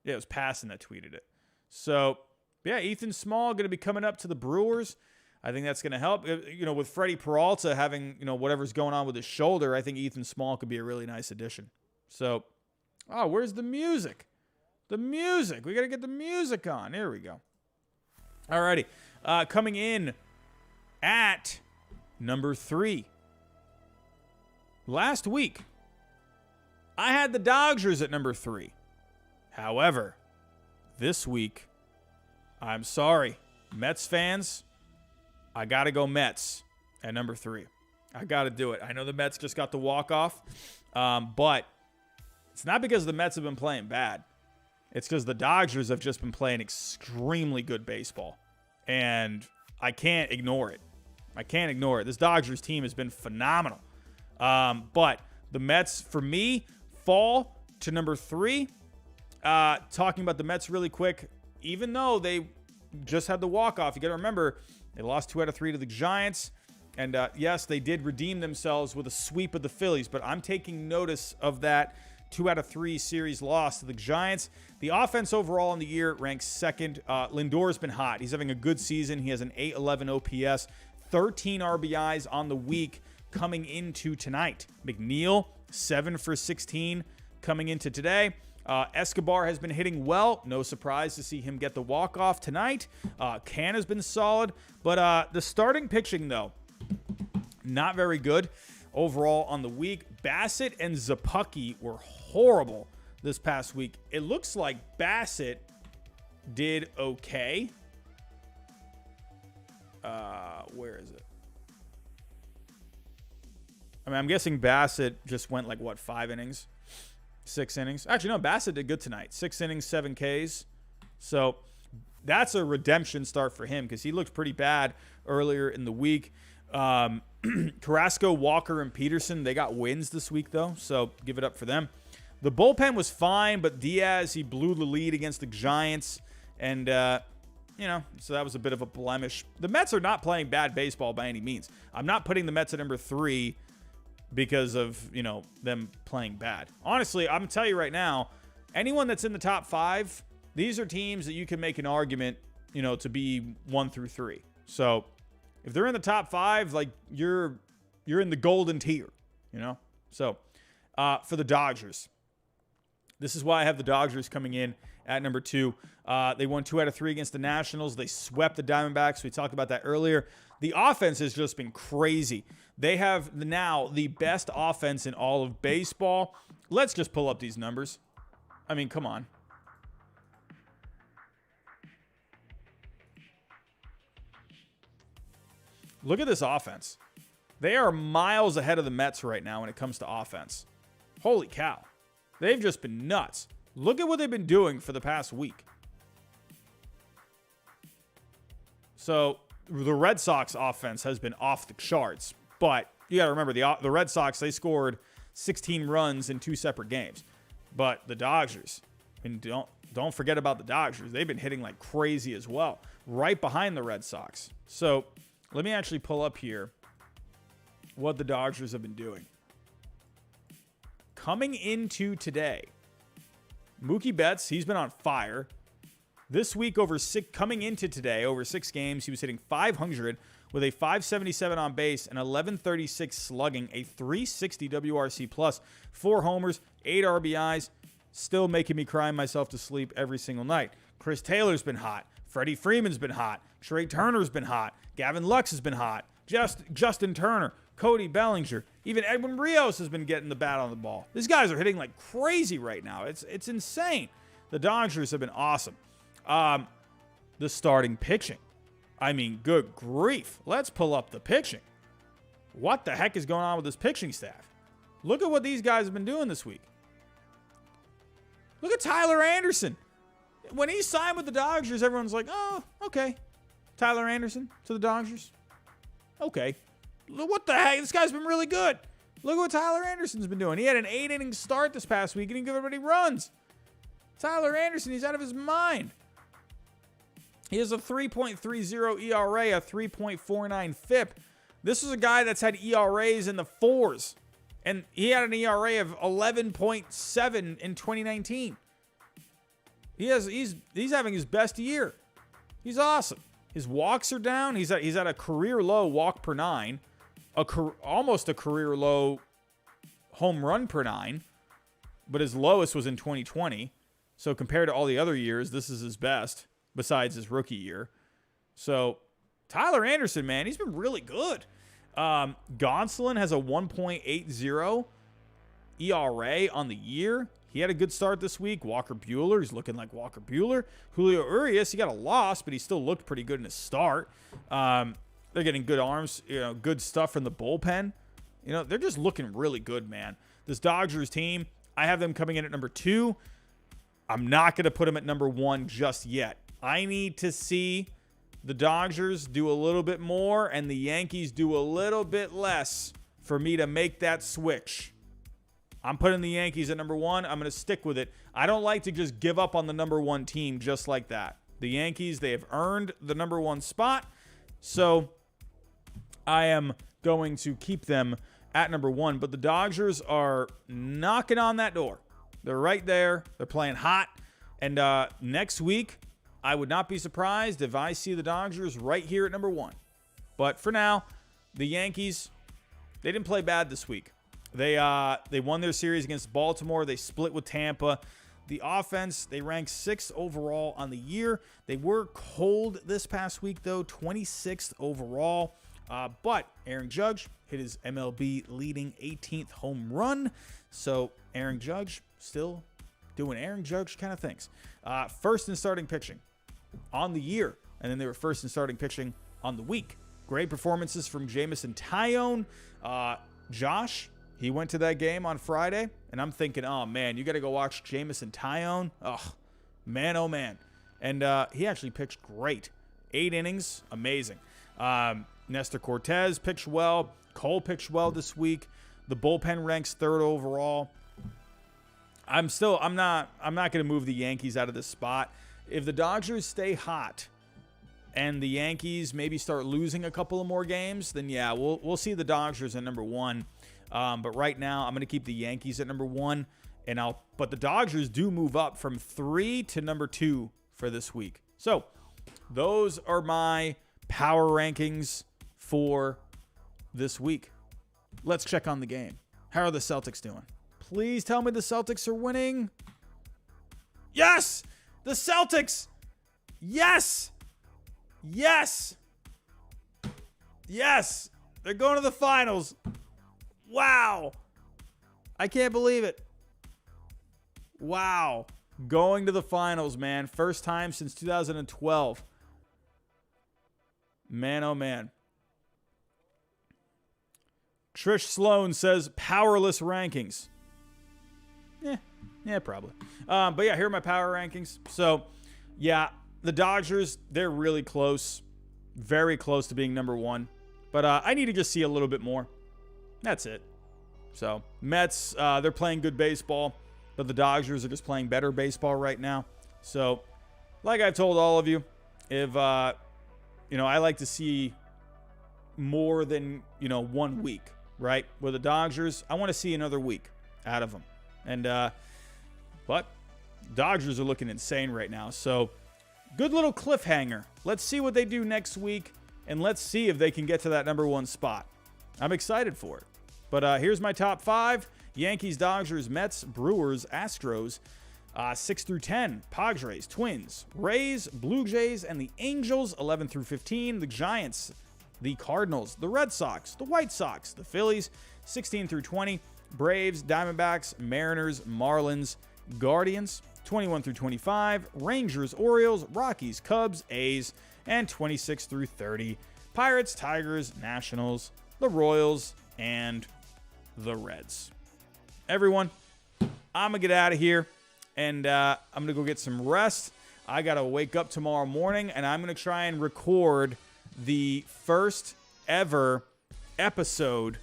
Yeah, it was Passan that tweeted it. So, yeah, Ethan Small going to be coming up to the Brewers. I think that's going to help. With Freddie Peralta having, whatever's going on with his shoulder, I think Ethan Small could be a really nice addition. So, where's the music? The music. We got to get the music on. Here we go. Alrighty. Coming in at number 3. Last week, I had the Dodgers at number 3. However, this week, I'm sorry, Mets fans, I got to go Mets at number 3. I got to do it. I know the Mets just got the walk-off, but it's not because the Mets have been playing bad. It's because the Dodgers have just been playing extremely good baseball, and I can't ignore it. This Dodgers team has been phenomenal. But the Mets, for me, fall to number 3. Talking about the Mets really quick, even though they just had the walk-off, you got to remember they lost 2 out of 3 to the Giants. And yes, they did redeem themselves with a sweep of the Phillies, but I'm taking notice of that 2 out of 3 series loss to the Giants. The offense overall in the year ranks 2nd. Lindor's been hot. He's having a good season. He has an 811 OPS, 13 RBIs on the week coming into tonight. McNeil, 7 for 16 coming into today. Escobar has been hitting well. No surprise to see him get the walk-off tonight. Can has been solid. But the starting pitching, though, not very good overall on the week. Bassett and Zappucki were horrible this past week. It looks like Bassett did okay. Where is it? I mean, I'm guessing Bassett just went 5 innings? 6 innings. Actually, no, Bassett did good tonight. 6 innings, 7 Ks. So that's a redemption start for him because he looked pretty bad earlier in the week. Carrasco, Walker, and Peterson, they got wins this week, though, so give it up for them. The bullpen was fine, but Diaz, he blew the lead against the Giants, and, so that was a bit of a blemish. The Mets are not playing bad baseball by any means. I'm not putting the Mets at number 3 because of, them playing bad. Honestly, I'm going to tell you right now, anyone that's in the top 5, these are teams that you can make an argument, to be 1 through 3. So if they're in the top 5, you're in the golden tier, So for the Dodgers, this is why I have the Dodgers coming in at number 2. They won 2 out of 3 against the Nationals. They swept the Diamondbacks. We talked about that earlier. The offense has just been crazy. They have now the best offense in all of baseball. Let's just pull up these numbers. I mean, come on. Look at this offense. They are miles ahead of the Mets right now when it comes to offense. Holy cow. They've just been nuts. Look at what they've been doing for the past week. So the Red Sox offense has been off the charts, but you got to remember the Red Sox, they scored 16 runs in 2 separate games. But the Dodgers, and don't forget about the Dodgers. They've been hitting like crazy as well, right behind the Red Sox. So let me actually pull up here what the Dodgers have been doing. Coming into today, Mookie Betts, he's been on fire. This week, coming into today, over 6 games, he was hitting .500 with a .577 on base, an 1136 slugging, a .360 WRC plus, 4 homers, 8 RBIs. still making me cry myself to sleep every single night. Chris Taylor's been hot. Freddie Freeman's been hot. Trey Turner's been hot. Gavin Lux has been hot. Justin Turner, Cody Bellinger, even Edwin Rios has been getting the bat on the ball. These guys are hitting like crazy right now. It's insane. The Dodgers have been awesome. The starting pitching. I mean, good grief. Let's pull up the pitching. What the heck is going on with this pitching staff? Look at what these guys have been doing this week. Look at Tyler Anderson. When he signed with the Dodgers, everyone's like, oh, okay. Tyler Anderson to the Dodgers. Okay. What the heck? This guy's been really good. Look at what Tyler Anderson's been doing. He had an 8-inning start this past week and he gave everybody runs. Tyler Anderson, he's out of his mind. He has a 3.30 ERA, a 3.49 FIP. This is a guy that's had ERAs in the 4s. And he had an ERA of 11.7 in 2019. He's having his best year. He's awesome. His walks are down. He's at a career low walk per 9, almost a career low home run per 9, but his lowest was in 2020. So compared to all the other years, this is his best besides his rookie year. So Tyler Anderson, man, he's been really good. Gonsolin has a 1.80 ERA on the year. He had a good start this week. Walker Buehler, he's looking like Walker Buehler. Julio Urias, he got a loss, but he still looked pretty good in his start. They're getting good arms, good stuff from the bullpen. They're just looking really good, man. This Dodgers team, I have them coming in at number 2. I'm not going to put them at number 1 just yet. I need to see the Dodgers do a little bit more and the Yankees do a little bit less for me to make that switch. I'm putting the Yankees at number 1. I'm going to stick with it. I don't like to just give up on the number 1 team just like that. The Yankees, they have earned the number 1 spot. So I am going to keep them at number 1. But the Dodgers are knocking on that door. They're right there. They're playing hot. And next week, I would not be surprised if I see the Dodgers right here at number 1. But for now, the Yankees, they didn't play bad this week. They won their series against Baltimore. They split with Tampa. The offense, they ranked 6th overall on the year. They were cold this past week, though, 26th overall. But Aaron Judge hit his MLB leading 18th home run. So Aaron Judge still doing Aaron Judge kind of things. First in starting pitching on the year. And then they were first in starting pitching on the week. Great performances from Jameson Taillon. Josh, he went to that game on Friday, and I'm thinking, oh, man, you got to go watch Jameson Taillon. Oh, man. And he actually pitched great. 8 innings, amazing. Nestor Cortez pitched well. Cole pitched well this week. The bullpen ranks 3rd overall. I'm not going to move the Yankees out of this spot. If the Dodgers stay hot and the Yankees maybe start losing a couple of more games, then yeah, we'll see the Dodgers at number 1. But right now, I'm going to keep the Yankees at number 1, but the Dodgers do move up from 3 to number 2 for this week. So those are my power rankings for this week. Let's check on the game. How are the Celtics doing? Please tell me the Celtics are winning. Yes! The Celtics! Yes! They're going to the finals. Wow. I can't believe it. Wow. Going to the finals, man. First time since 2012. Man, oh, man. Trish Sloan says powerless rankings. Yeah, probably. But yeah, here are my power rankings. So, yeah, the Dodgers, they're really close. Very close to being number 1. But I need to just see a little bit more. That's it. So, Mets, they're playing good baseball, but the Dodgers are just playing better baseball right now. So, like I've told all of you, if, I like to see more than, 1 week, right? With the Dodgers, I want to see another week out of them. And, but Dodgers are looking insane right now. So, good little cliffhanger. Let's see what they do next week, and let's see if they can get to that number 1 spot. I'm excited for it. But here's my top 5. Yankees, Dodgers, Mets, Brewers, Astros, 6 through 10, Padres, Twins, Rays, Blue Jays, and the Angels. 11 through 15, the Giants, the Cardinals, the Red Sox, the White Sox, the Phillies. 16 through 20, Braves, Diamondbacks, Mariners, Marlins, Guardians. 21 through 25, Rangers, Orioles, Rockies, Cubs, A's. And 26 through 30, Pirates, Tigers, Nationals, the Royals, and the Reds. Everyone, I'm going to get out of here. And I'm going to go get some rest. I got to wake up tomorrow morning, and I'm going to try and record the first ever episode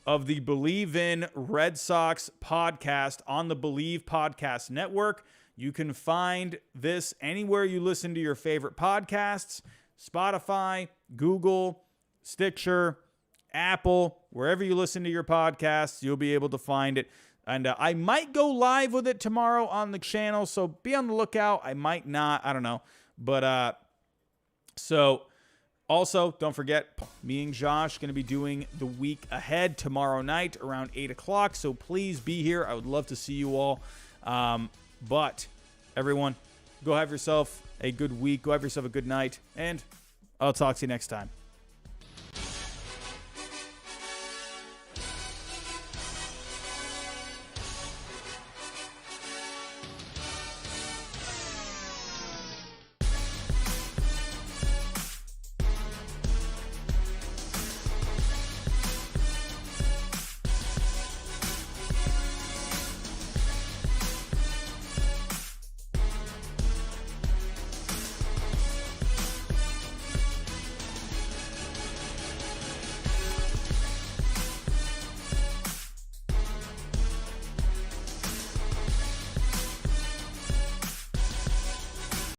of the Believe in Red Sox podcast on the Believe Podcast Network. You can find this anywhere you listen to your favorite podcasts: Spotify, Google, Stitcher, Apple, wherever you listen to your podcasts, you'll be able to find it. And I might go live with it tomorrow on the channel, so be on the lookout. I might not. I don't know. But so also, don't forget, me and Josh going to be doing the week ahead tomorrow night around 8 o'clock. So please be here. I would love to see you all. But everyone, go have yourself a good week. Go have yourself a good night. And I'll talk to you next time.